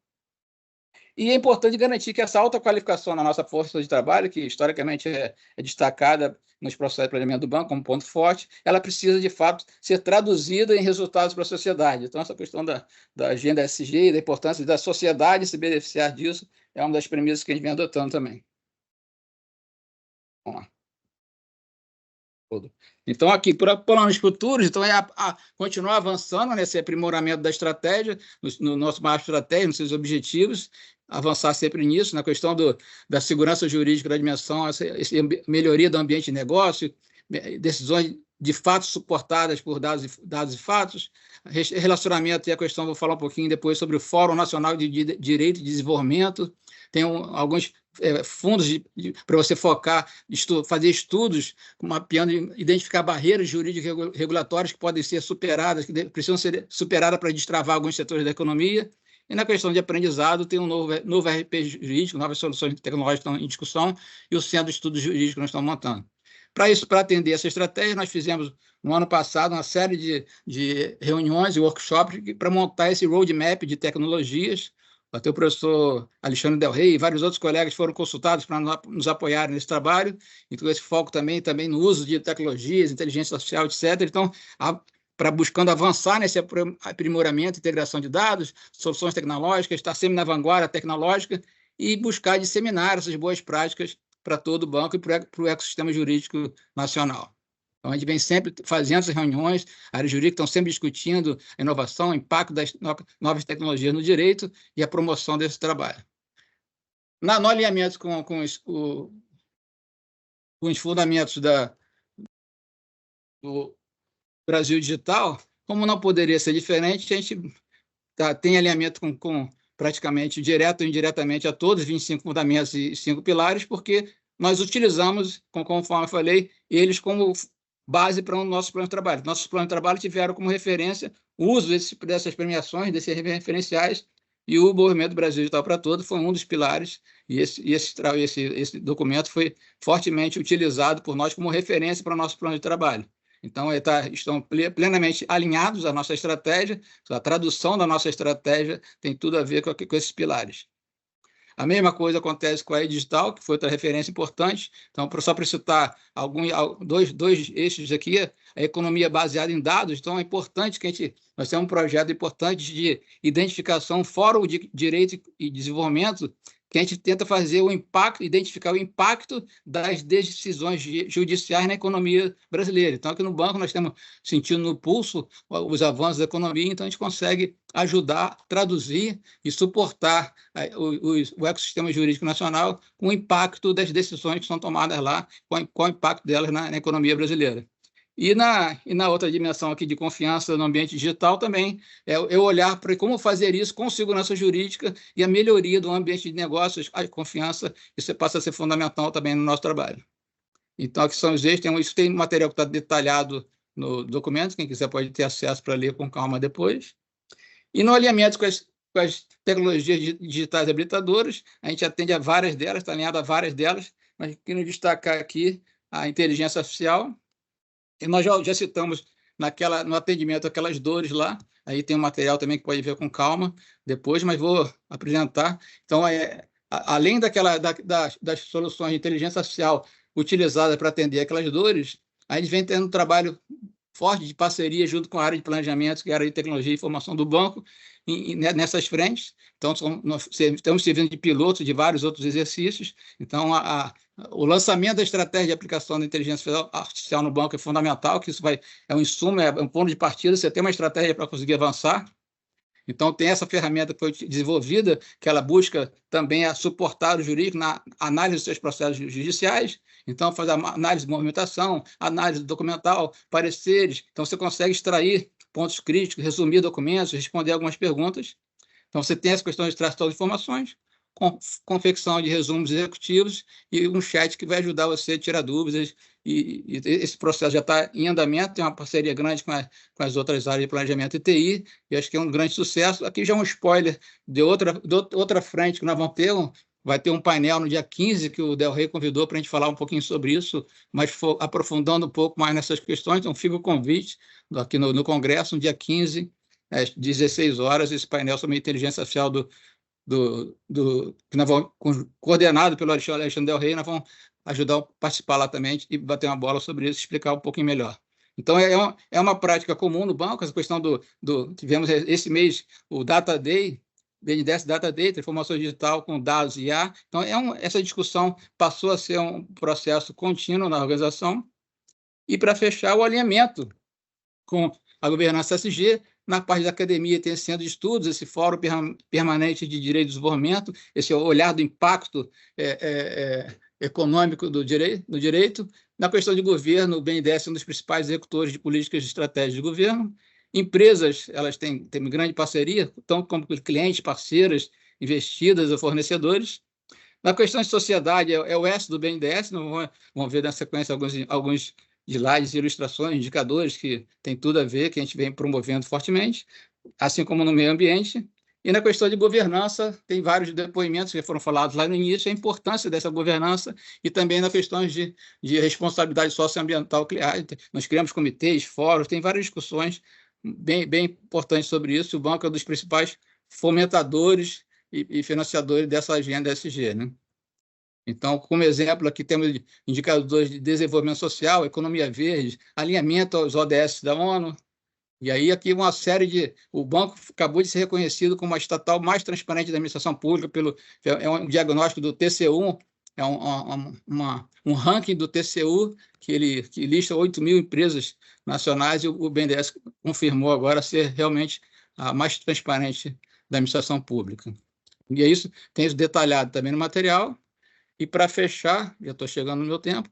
E é importante garantir que essa alta qualificação na nossa força de trabalho, que historicamente é destacada nos processos de planejamento do banco como ponto forte, ela precisa, de fato, ser traduzida em resultados para a sociedade. Então, essa questão da agenda ESG e da importância da sociedade se beneficiar disso é uma das premissas que a gente vem adotando também. Vamos lá. Então, aqui, para planos futuros, então continuar avançando nesse aprimoramento da estratégia, no nosso mapa estratégico, nos seus objetivos, avançar sempre nisso, na questão da segurança jurídica da dimensão, essa melhoria do ambiente de negócio, decisões de fatos suportadas por dados e fatos, relacionamento e a questão, vou falar um pouquinho depois sobre o Fórum Nacional de Direito e Desenvolvimento, tem alguns fundos para você focar, fazer estudos, mapeando, identificar barreiras jurídicas e regulatórias que podem ser superadas, que precisam ser superadas para destravar alguns setores da economia. E na questão de aprendizado, tem um novo RP jurídico, novas soluções tecnológicas estão em discussão, e o Centro de Estudos Jurídicos que nós estamos montando. Para isso, para atender essa estratégia, nós fizemos, no ano passado, uma série de reuniões e workshops para montar esse roadmap de tecnologias. Até o professor Alexandre Del Rey e vários outros colegas foram consultados para nos apoiar nesse trabalho, então esse foco também no uso de tecnologias, inteligência artificial, etc. Então, para buscando avançar nesse aprimoramento, integração de dados, soluções tecnológicas, estar sempre na vanguarda tecnológica e buscar disseminar essas boas práticas para todo o banco e para o ecossistema jurídico nacional. Então, a gente vem sempre fazendo essas reuniões, a área jurídica estão sempre discutindo a inovação, o impacto das novas tecnologias no direito e a promoção desse trabalho. No alinhamento com os fundamentos do Brasil Digital, como não poderia ser diferente, a gente tem alinhamento com praticamente direto ou indiretamente a todos os 25 fundamentos e 5 pilares, porque nós utilizamos, conforme eu falei, eles como base para o nosso plano de trabalho. Nossos planos de trabalho tiveram como referência o uso dessas premiações, desses referenciais, e o Movimento Brasil Digital para Todos foi um dos pilares, e esse documento foi fortemente utilizado por nós como referência para o nosso plano de trabalho. Então, estão plenamente alinhados à nossa estratégia, a tradução da nossa estratégia tem tudo a ver com esses pilares. A mesma coisa acontece com a E-Digital, que foi outra referência importante. Então, só para citar dois eixos aqui, a economia baseada em dados. Então, é importante que nós temos um projeto importante de identificação, Fórum de Direito e Desenvolvimento, que a gente tenta fazer identificar o impacto das decisões judiciais na economia brasileira. Então, aqui no banco, nós estamos sentindo no pulso os avanços da economia, então a gente consegue ajudar, traduzir e suportar o ecossistema jurídico nacional com o impacto das decisões que são tomadas lá, qual o impacto delas na economia brasileira. E na outra dimensão aqui de confiança no ambiente digital também, é olhar para como fazer isso com segurança jurídica e a melhoria do ambiente de negócios, a confiança, isso passa a ser fundamental também no nosso trabalho. Então, aqui são os eixos, isso tem material que está detalhado no documento, quem quiser pode ter acesso para ler com calma depois. E no alinhamento com as tecnologias digitais habilitadoras, a gente atende a várias delas, está alinhado a várias delas, mas quero destacar aqui a inteligência artificial. E nós já citamos no atendimento aquelas dores lá, aí tem um material também que pode ver com calma depois, mas vou apresentar. Então, além das soluções de inteligência artificial utilizadas para atender aquelas dores, a gente vem tendo um trabalho forte de parceria junto com a área de planejamento, que é a área de tecnologia e informação do banco, nessas frentes. Então, nós estamos servindo de piloto de vários outros exercícios. Então, o lançamento da estratégia de aplicação da inteligência artificial no banco é fundamental, que isso é um insumo, é um ponto de partida, você tem uma estratégia para conseguir avançar. Então, tem essa ferramenta que foi desenvolvida, que ela busca também suportar o jurídico na análise dos seus processos judiciais. Então, faz a análise de movimentação, análise documental, pareceres. Então, você consegue extrair pontos críticos, resumir documentos, responder algumas perguntas. Então, você tem essa questão de extração de informações, confecção de resumos executivos e um chat que vai ajudar você a tirar dúvidas. E esse processo já está em andamento, tem uma parceria grande com as outras áreas de planejamento e TI, e acho que é um grande sucesso. Aqui já é um spoiler de outra frente que nós vamos ter, vai ter um painel no dia 15, que o Del Rey convidou para a gente falar um pouquinho sobre isso, mas aprofundando um pouco mais nessas questões. Então, fica o convite aqui no Congresso, no dia 15, às 16 horas, esse painel sobre inteligência artificial que nós vamos, coordenado pelo Alexandre Del Rey, nós vamos ajudar a participar lá também e bater uma bola sobre isso, explicar um pouquinho melhor. Então, é uma prática comum no banco, essa questão tivemos esse mês o Data Day, BNDES Data Day, transformação digital com dados e IA. Então, essa discussão passou a ser um processo contínuo na organização. E, para fechar, o alinhamento com a governança ESG, Na parte da academia tem esse centro de estudos, esse fórum permanente de direito e desenvolvimento, esse olhar do impacto econômico do direito. Na questão de governo, o BNDES é um dos principais executores de políticas de estratégia de governo. Empresas, elas têm grande parceria, tanto como clientes, parceiras, investidas ou fornecedores. Na questão de sociedade, é o S do BNDES, vamos ver na sequência alguns slides, ilustrações, indicadores que tem tudo a ver, que a gente vem promovendo fortemente, assim como no meio ambiente. E na questão de governança, tem vários depoimentos que foram falados lá no início, a importância dessa governança e também na questão de responsabilidade socioambiental. Nós criamos comitês, fóruns, tem várias discussões bem importantes sobre isso. O banco é um dos principais fomentadores e financiadores dessa agenda ESG, né? Então, como exemplo, aqui temos indicadores de desenvolvimento social, economia verde, alinhamento aos ODS da ONU, e aí aqui uma série de... O banco acabou de ser reconhecido como a estatal mais transparente da administração pública, é um diagnóstico do TCU, é um ranking do TCU que lista 8.000 empresas nacionais, e o BNDES confirmou agora ser realmente a mais transparente da administração pública. E é isso, tem isso detalhado também no material. E para fechar, já estou chegando no meu tempo,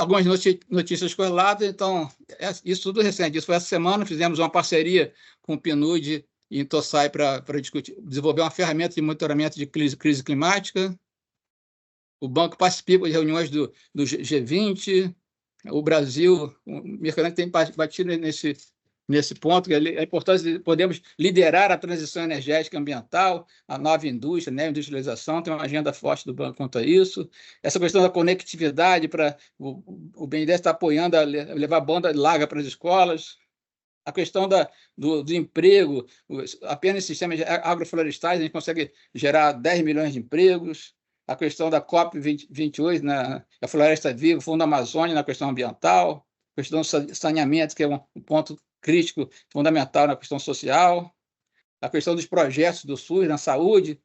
algumas notícias correlatas, então, isso tudo recente. Isso foi essa semana, fizemos uma parceria com o PNUD e Intosai para desenvolver uma ferramenta de monitoramento de crise climática. O banco participa de reuniões do G20. O Brasil, o Mercadante tem batido nesse ponto, que é a importância de podermos liderar a transição energética e ambiental, a nova indústria, né, a industrialização, tem uma agenda forte do banco quanto a isso. Essa questão da conectividade, o BNDES está apoiando a levar banda larga para as escolas. A questão do emprego, apenas sistemas agroflorestais, a gente consegue gerar 10 milhões de empregos. A questão da COP28, a Floresta Viva, o Fundo Amazônia na questão ambiental, a questão do saneamento, que é um ponto crítico, fundamental na questão social, a questão dos projetos do SUS na saúde,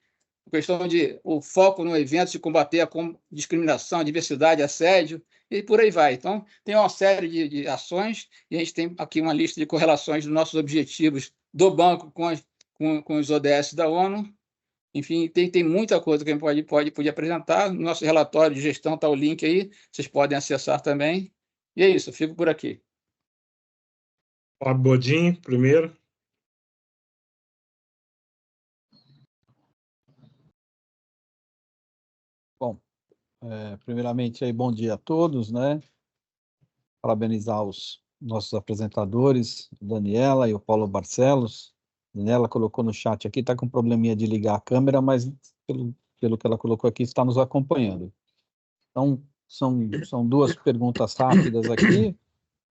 a questão o foco no evento de combater a discriminação, a diversidade, assédio, e por aí vai. Então, tem uma série de ações, e a gente tem aqui uma lista de correlações dos nossos objetivos do banco com os ODS da ONU. Enfim, tem muita coisa que a gente pode apresentar. No nosso relatório de gestão está o link aí, vocês podem acessar também. E é isso, eu fico por aqui. Fábio Bodin, primeiro. Bom, primeiramente, aí, bom dia a todos, né? Parabenizar os nossos apresentadores, a Daniela e o Paulo Barcelos. A Daniela colocou no chat aqui, está com um probleminha de ligar a câmera, mas pelo que ela colocou aqui, está nos acompanhando. Então, são duas perguntas rápidas aqui,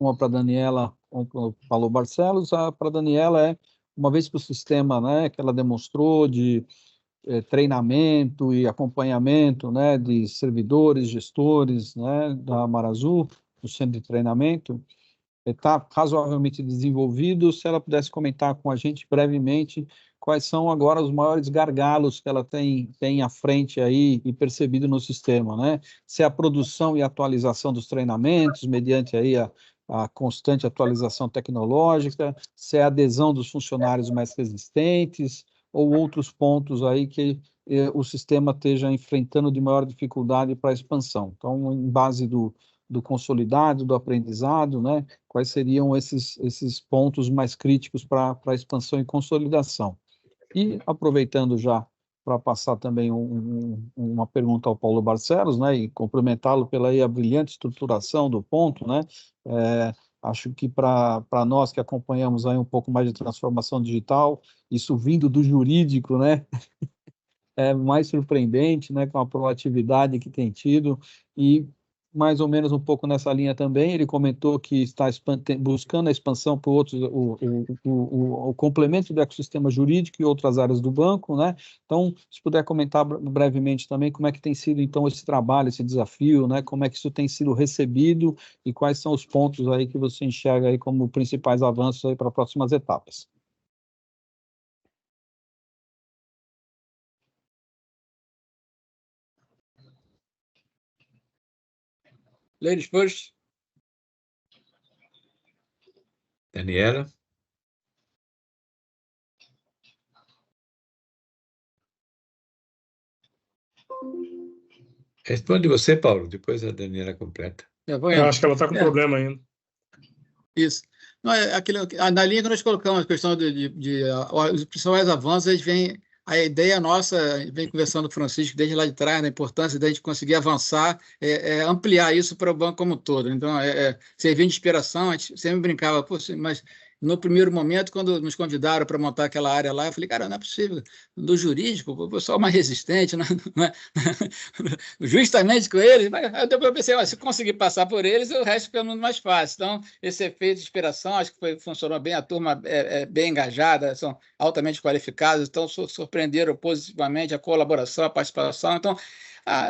uma para a Daniela, uma para o Paulo Barcelos. Para a Daniela uma vez que o sistema, né, que ela demonstrou de treinamento e acompanhamento, né, de servidores, gestores, né, da Marazul, do centro de treinamento, está razoavelmente desenvolvido. Se ela pudesse comentar com a gente brevemente quais são agora os maiores gargalos que ela tem à frente aí e percebido no sistema, né? Se é a produção e atualização dos treinamentos, mediante aí a constante atualização tecnológica, se é a adesão dos funcionários mais resistentes, ou outros pontos aí que o sistema esteja enfrentando de maior dificuldade para a expansão. Então, em base do consolidado, do aprendizado, né? Quais seriam esses pontos mais críticos para a expansão e consolidação? E aproveitando já para passar também uma pergunta ao Paulo Barcelos, né? E cumprimentá-lo pela aí a brilhante estruturação do ponto, né? Acho que para nós que acompanhamos aí um pouco mais de transformação digital, isso vindo do jurídico, né? É mais surpreendente, né? Com a proatividade que tem tido. E mais ou menos um pouco nessa linha também, ele comentou que está buscando a expansão para outros, o complemento do ecossistema jurídico e outras áreas do banco, né? Então, se puder comentar brevemente também como é que tem sido, então, esse trabalho, esse desafio, né? Como é que isso tem sido recebido e quais são os pontos aí que você enxerga aí como principais avanços aí para próximas etapas. Ladies first. Daniela. Responde você, Paulo, depois a Daniela completa. Eu acho que ela está com problema ainda. Isso. Não, na linha que nós colocamos, a questão os principais avanços, a ideia nossa, vem conversando com o Francisco desde lá de trás, da importância da gente conseguir avançar, ampliar isso para o banco como um todo. Então, servir de inspiração, a gente sempre brincava, pô, mas no primeiro momento, quando nos convidaram para montar aquela área lá, eu falei, cara, não é possível, do jurídico, o pessoal mais resistente, justamente com eles, mas eu pensei, se conseguir passar por eles, o resto fica muito mais fácil. Então, esse efeito de inspiração, acho que funcionou bem, a turma é bem engajada, são altamente qualificados, então surpreenderam positivamente a colaboração, a participação. Então,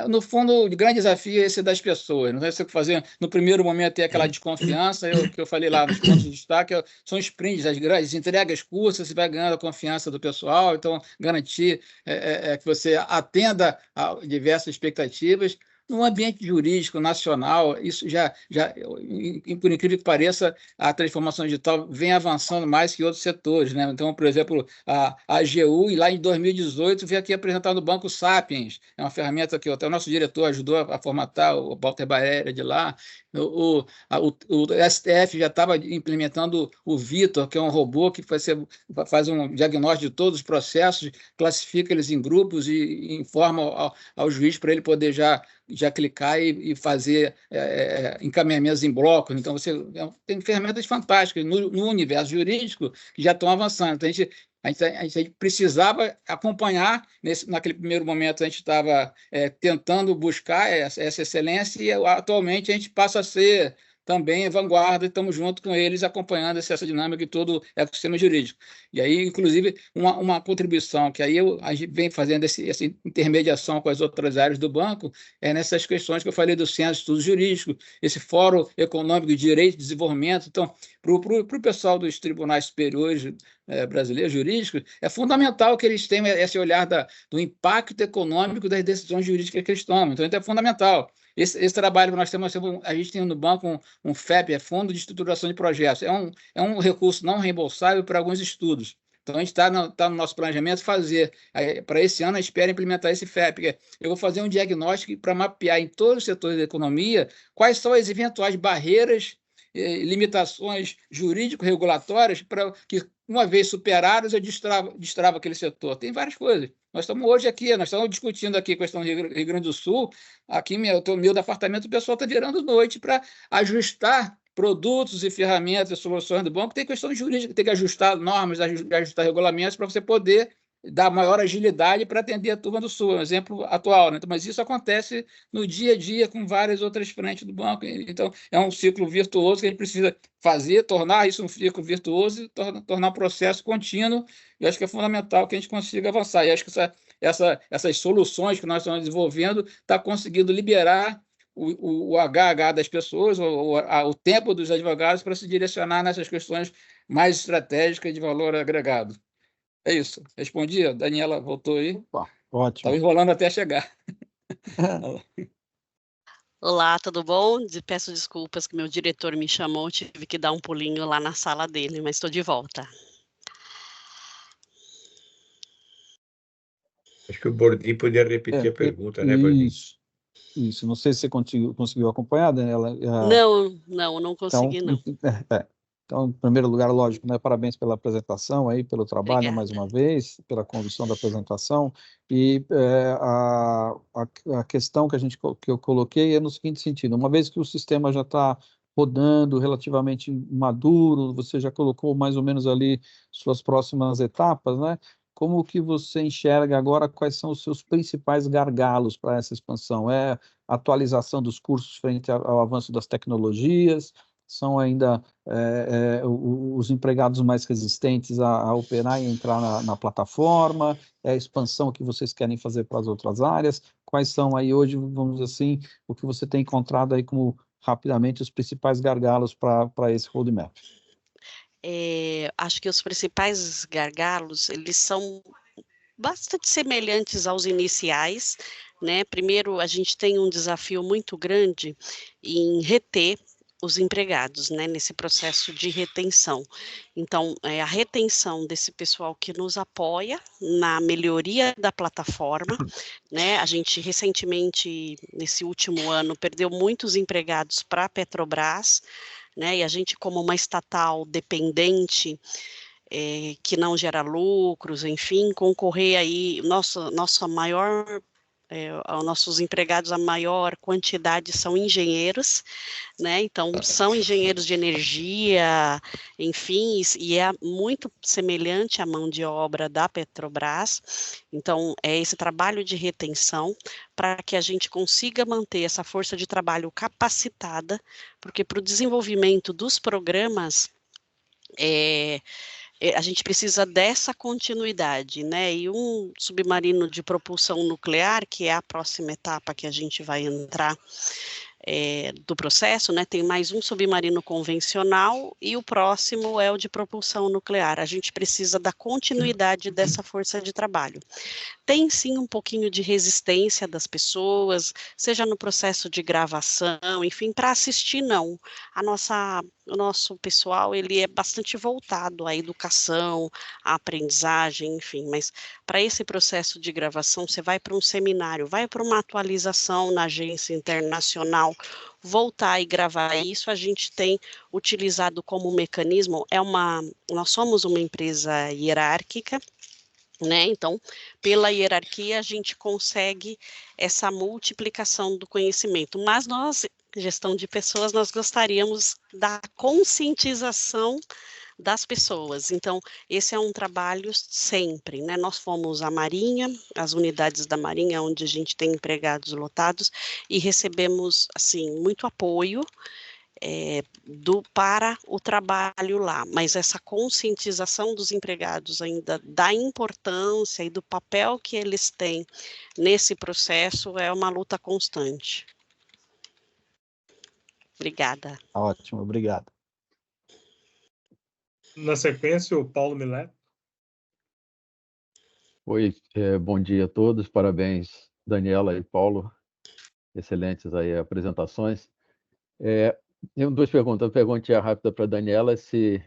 no fundo, o grande desafio é esse das pessoas. Não é você fazer, no primeiro momento, ter aquela desconfiança, que eu falei lá nos pontos de destaque, são sprints, as entregas curtas, você vai ganhando a confiança do pessoal, então garantir que você atenda a diversas expectativas. No ambiente jurídico nacional, isso por incrível que pareça, a transformação digital vem avançando mais que outros setores, né? Então, por exemplo, a AGU, lá em 2018, veio aqui apresentar no Banco Sapiens, é uma ferramenta que até o nosso diretor ajudou a formatar, o Walter Baera de lá. O STF já estava implementando o Vitor, que é um robô que faz um diagnóstico de todos os processos, classifica eles em grupos e informa ao juiz para ele poder já clicar e fazer encaminhamentos em blocos. Então, você tem ferramentas fantásticas no universo jurídico que já estão avançando. Então, a gente precisava acompanhar, naquele primeiro momento a gente estava tentando buscar essa excelência e atualmente a gente passa a ser também vanguarda e estamos junto com eles acompanhando essa dinâmica de todo o ecossistema jurídico. E aí, inclusive, uma contribuição que aí a gente vem fazendo essa intermediação com as outras áreas do banco nessas questões que eu falei do Centro de Estudos Jurídicos, esse Fórum Econômico de Direito e Desenvolvimento. Então, para o pessoal dos tribunais superiores brasileiros jurídicos, é fundamental que eles tenham esse olhar do impacto econômico das decisões jurídicas que eles tomam. Então, é fundamental. Esse trabalho que nós temos, a gente tem no banco um FEP, Fundo de Estruturação de Projetos. É um recurso não reembolsável para alguns estudos. Então, a gente está no nosso planejamento fazer, para esse ano, a gente espera implementar esse FEP. Eu vou fazer um diagnóstico para mapear em todos os setores da economia quais são as eventuais barreiras, limitações jurídico-regulatórias para que, uma vez superadas, eu destrava aquele setor. Tem várias coisas. Nós estamos hoje aqui, nós estamos discutindo aqui a questão do Rio Grande do Sul. Aqui, meu departamento, o pessoal está virando noite para ajustar produtos e ferramentas e soluções do banco. Tem questão jurídica, tem que ajustar normas, ajustar regulamentos para você poder dar maior agilidade para atender a turma do Sul, um exemplo atual, né? Mas isso acontece no dia a dia com várias outras frentes do banco. Então, é um ciclo virtuoso que a gente precisa tornar isso um ciclo virtuoso e tornar um processo contínuo. E acho que é fundamental que a gente consiga avançar. E acho que essas soluções que nós estamos desenvolvendo está conseguindo liberar o HH das pessoas, o tempo dos advogados para se direcionar nessas questões mais estratégicas de valor agregado. É isso. Respondi? A Daniela voltou aí. Opa, ótimo. Estava enrolando até chegar. Olá, tudo bom? Peço desculpas que meu diretor me chamou, tive que dar um pulinho lá na sala dele, mas estou de volta. Acho que o Bordi podia repetir a pergunta, né, Bordi? Isso. Não sei se você conseguiu acompanhar, Daniela. Não consegui, não. Então, em primeiro lugar, lógico, né, parabéns pela apresentação aí, pelo trabalho, Obrigada. mais uma vez, pela condução da apresentação. E a questão que eu coloquei é no seguinte sentido: uma vez que o sistema já está rodando, relativamente maduro, você já colocou mais ou menos ali suas próximas etapas, né? Como que você enxerga agora, quais são os seus principais gargalos para essa expansão? É a atualização dos cursos frente ao avanço das tecnologias? São ainda os empregados mais resistentes a operar e entrar na plataforma? É a expansão que vocês querem fazer para as outras áreas? Quais são aí hoje, vamos dizer assim, o que você tem encontrado aí como, rapidamente, os principais gargalos para esse roadmap? Acho que os principais gargalos, eles são bastante semelhantes aos iniciais, né? Primeiro, a gente tem um desafio muito grande em reter os empregados, né, nesse processo de retenção. Então, a retenção desse pessoal que nos apoia na melhoria da plataforma, né, a gente recentemente, nesse último ano, perdeu muitos empregados para a Petrobras, né, e a gente, como uma estatal dependente, que não gera lucros, enfim, concorrer aí, nossa maior, nossos empregados, a maior quantidade são engenheiros, né, então são engenheiros de energia, enfim, e é muito semelhante à mão de obra da Petrobras, então é esse trabalho de retenção para que a gente consiga manter essa força de trabalho capacitada, porque para o desenvolvimento dos programas, a gente precisa dessa continuidade, né? E um submarino de propulsão nuclear, que é a próxima etapa que a gente vai entrar do processo, né? Tem mais um submarino convencional e o próximo é o de propulsão nuclear. A gente precisa da continuidade dessa força de trabalho. Tem sim um pouquinho de resistência das pessoas, seja no processo de gravação, enfim, para assistir não. O nosso pessoal, ele é bastante voltado à educação, à aprendizagem, enfim, mas para esse processo de gravação, você vai para um seminário, vai para uma atualização na agência internacional, voltar e gravar isso, a gente tem utilizado como mecanismo, nós somos uma empresa hierárquica, né? Então, pela hierarquia, a gente consegue essa multiplicação do conhecimento, mas nós, gestão de pessoas, nós gostaríamos da conscientização das pessoas, então, esse é um trabalho sempre, né? Nós fomos à Marinha, as unidades da Marinha, onde a gente tem empregados lotados, e recebemos, assim, muito apoio, para o trabalho lá, mas essa conscientização dos empregados ainda da importância e do papel que eles têm nesse processo é uma luta constante. Obrigada. Ótimo, obrigado. Na sequência, o Paulo Milet. Oi, bom dia a todos, parabéns, Daniela e Paulo, excelentes aí apresentações. Tenho duas perguntas. A pergunta rápida para a Daniela, se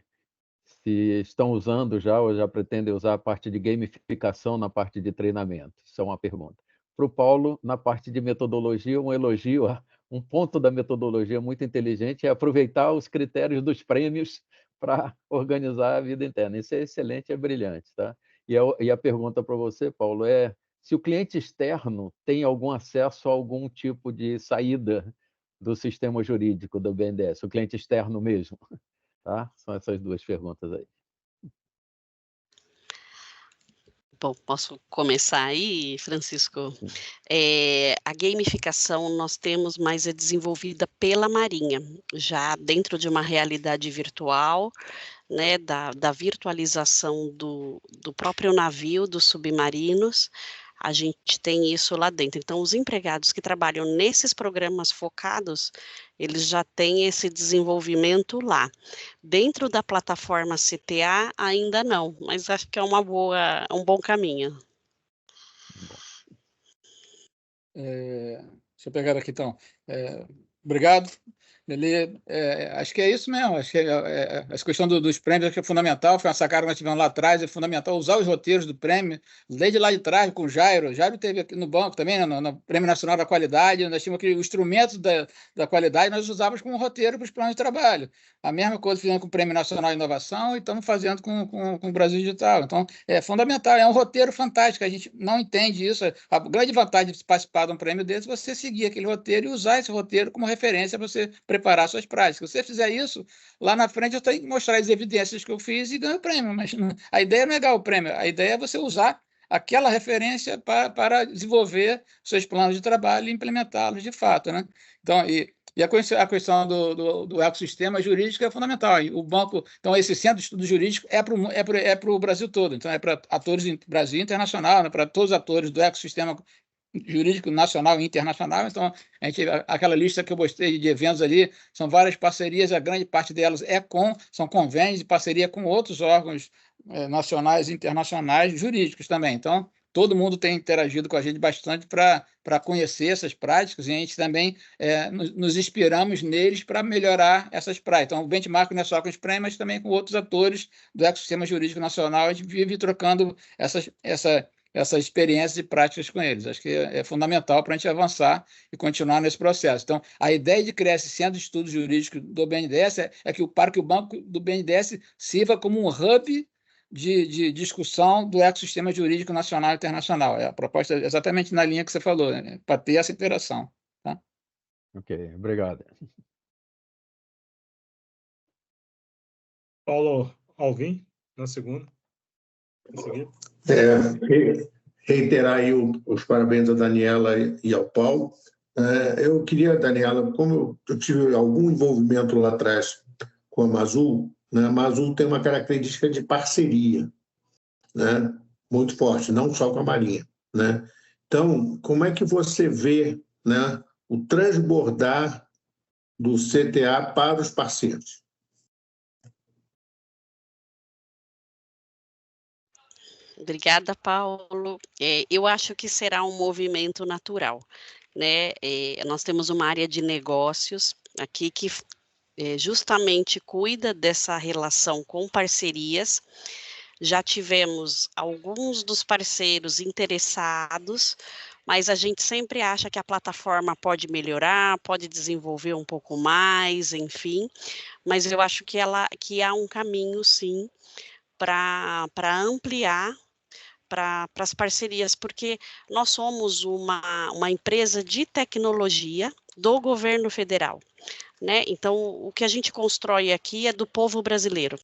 estão usando já ou já pretendem usar a parte de gamificação na parte de treinamento. Isso é uma pergunta. Para o Paulo, na parte de metodologia, um elogio, um ponto da metodologia muito inteligente é aproveitar os critérios dos prêmios para organizar a vida interna. Isso é excelente, é brilhante. Tá? E a pergunta para você, Paulo, é se o cliente externo tem algum acesso a algum tipo de saída do sistema jurídico do BNDES, o cliente externo mesmo, tá? São essas duas perguntas aí. Bom, posso começar aí, Francisco? A gamificação nós temos, mas é desenvolvida pela Marinha, já dentro de uma realidade virtual, né, da virtualização do próprio navio, dos submarinos, a gente tem isso lá dentro. Então, os empregados que trabalham nesses programas focados, eles já têm esse desenvolvimento lá. Dentro da plataforma CTA, ainda não, mas acho que é um bom caminho. Deixa eu pegar aqui, então. Obrigado. Ele, acho que é isso mesmo, acho que essa questão dos prêmios acho que é fundamental, foi uma sacada que nós tivemos lá atrás, é fundamental usar os roteiros do prêmio, desde lá de trás, com o Jairo teve aqui no banco também, no Prêmio Nacional da Qualidade, nós tínhamos aquele instrumento da qualidade, nós usávamos como roteiro para os planos de trabalho. A mesma coisa fizemos com o Prêmio Nacional de Inovação e estamos fazendo com o Brasil Digital. Então, é fundamental, é um roteiro fantástico, a gente não entende isso, a grande vantagem de participar de um prêmio desse é você seguir aquele roteiro e usar esse roteiro como referência para você preparar suas práticas. Se você fizer isso, lá na frente eu tenho que mostrar as evidências que eu fiz e ganho o prêmio, mas a ideia não é ganhar o prêmio, a ideia é você usar aquela referência para desenvolver seus planos de trabalho e implementá-los de fato, né? Então, a questão do ecossistema jurídico é fundamental. O banco, então, esse centro de estudo jurídico é para o Brasil todo, então é para atores do Brasil internacional, né, para todos os atores do ecossistema jurídico nacional e internacional. Então, aquela lista que eu mostrei de eventos ali, são várias parcerias, a grande parte delas são convênios de parceria com outros órgãos nacionais e internacionais jurídicos também. Então, todo mundo tem interagido com a gente bastante para conhecer essas práticas, e a gente também nos inspiramos neles para melhorar essas práticas. Então, o benchmark não é só com o SPREM, mas também com outros atores do ecossistema jurídico nacional. A gente vive trocando essas experiências e práticas com eles. Acho que é fundamental para a gente avançar e continuar nesse processo. Então, a ideia de criar esse centro de estudos jurídicos do BNDES para que o banco do BNDES sirva como um hub de discussão do ecossistema jurídico nacional e internacional. A proposta é exatamente na linha que você falou, né? Para ter essa interação. Tá? Ok, obrigado. Paulo Alvim, na segunda. Reiterar aí os parabéns à Daniela e ao Paulo. Eu queria, Daniela, como eu tive algum envolvimento lá atrás com a Mazul, né? A Mazul tem uma característica de parceria, né? Muito forte, não só com a Marinha, né? Então, como é que você vê, né, o transbordar do CTA para os parceiros? Obrigada, Paulo. Eu acho que será um movimento natural, né? Nós temos uma área de negócios aqui que justamente cuida dessa relação com parcerias. Já tivemos alguns dos parceiros interessados, mas a gente sempre acha que a plataforma pode melhorar, pode desenvolver um pouco mais, enfim. Mas eu acho que há um caminho, sim, para ampliar para as parcerias, porque nós somos uma empresa de tecnologia do governo federal, né? Então, o que a gente constrói aqui é do povo brasileiro,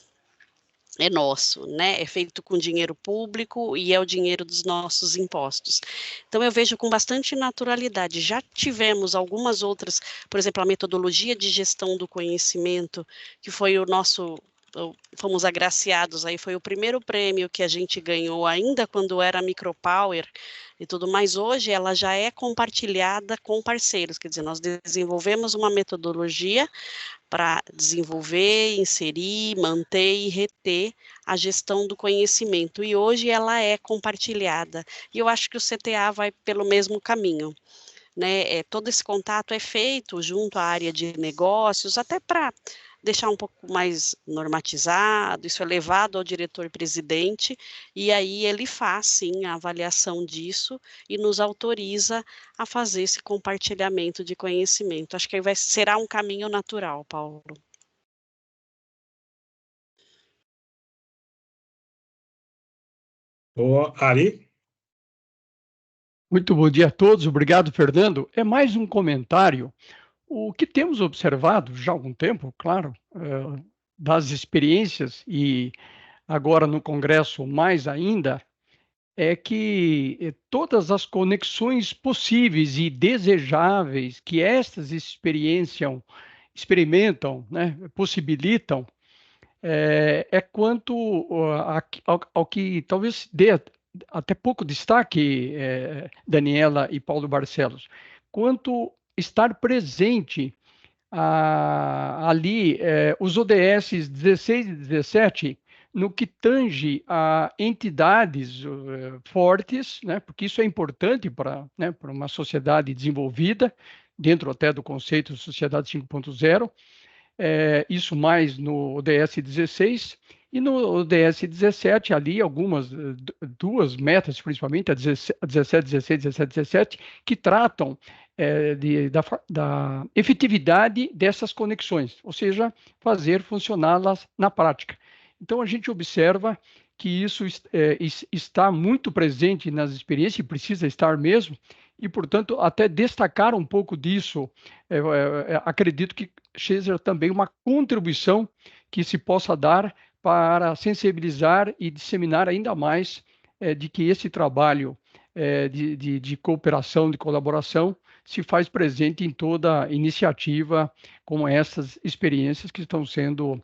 é nosso, né? É feito com dinheiro público e é o dinheiro dos nossos impostos. Então, eu vejo com bastante naturalidade. Já tivemos algumas outras, por exemplo, a metodologia de gestão do conhecimento, que foi fomos agraciados, aí foi o primeiro prêmio que a gente ganhou ainda quando era Micropower e tudo mais. Hoje ela já é compartilhada com parceiros, quer dizer, nós desenvolvemos uma metodologia para desenvolver, inserir, manter e reter a gestão do conhecimento, e hoje ela é compartilhada, e eu acho que o CTA vai pelo mesmo caminho, né? Todo esse contato é feito junto à área de negócios, até para deixar um pouco mais normatizado, isso é levado ao diretor-presidente, e aí ele faz, sim, a avaliação disso e nos autoriza a fazer esse compartilhamento de conhecimento. Acho que aí será um caminho natural, Paulo. Boa. Ari? Muito bom dia a todos, obrigado, Fernando. É mais um comentário. O que temos observado já há algum tempo, claro, das experiências e agora no Congresso mais ainda, é que todas as conexões possíveis e desejáveis que estas experimentam, né, possibilitam, quanto ao que talvez dê até pouco destaque, Daniela e Paulo Barcelos, quanto estar presente ali os ODS 16 e 17 no que tange a entidades fortes, né, porque isso é importante para uma sociedade desenvolvida, dentro até do conceito de sociedade 5.0, isso mais no ODS 16, e no ODS 17, ali duas metas, principalmente, a 17, 16, 17, 17, que tratam da efetividade dessas conexões, ou seja, fazer funcioná-las na prática. Então, a gente observa que isso está muito presente nas experiências, e precisa estar mesmo, e, portanto, até destacar um pouco disso, acredito que seja também uma contribuição que se possa dar para sensibilizar e disseminar ainda mais de que esse trabalho de cooperação, de colaboração, se faz presente em toda iniciativa como essas experiências que estão sendo,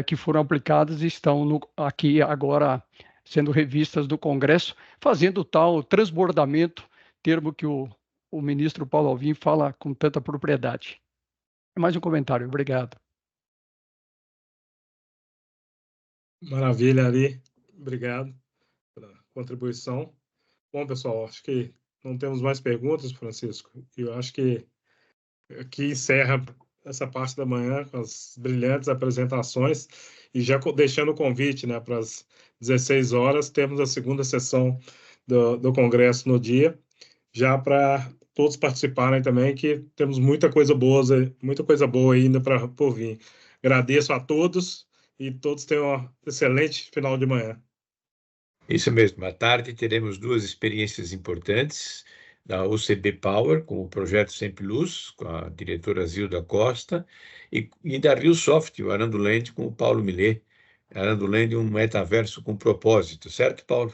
que foram aplicadas e estão aqui agora sendo revistas do Congresso, fazendo tal transbordamento, termo que o ministro Paulo Alvim fala com tanta propriedade. Mais um comentário, obrigado. Maravilha, Ari. Obrigado pela contribuição. Bom, pessoal, acho que não temos mais perguntas, Francisco. Eu acho que aqui encerra essa parte da manhã com as brilhantes apresentações e já deixando o convite, né, para as 16 horas, temos a segunda sessão do Congresso no dia, já para todos participarem também, que temos muita coisa boa ainda por vir. Agradeço a todos e todos tenham um excelente final de manhã. Isso mesmo. À tarde teremos 2 experiências importantes da UCB Power, com o projeto Sempre Luz, com a diretora Zilda Costa, e da Rio Soft, o Arando Land, com o Paulo Millet. Arando Land, um metaverso com propósito, certo, Paulo?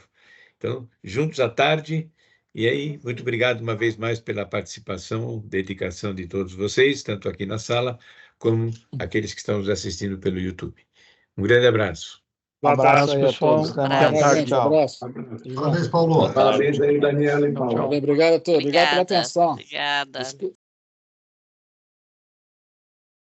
Então, juntos à tarde. E aí, muito obrigado uma vez mais pela participação, dedicação de todos vocês, tanto aqui na sala, como aqueles que estão nos assistindo pelo YouTube. Um grande abraço. Abraço aí a pessoal. todos. Até Até mais. tarde. Tchau. Abraço. Parabéns, Paulo. Parabéns aí, Daniela e Paulo. Obrigado a todos. Obrigado pela Obrigada. atenção. Obrigada.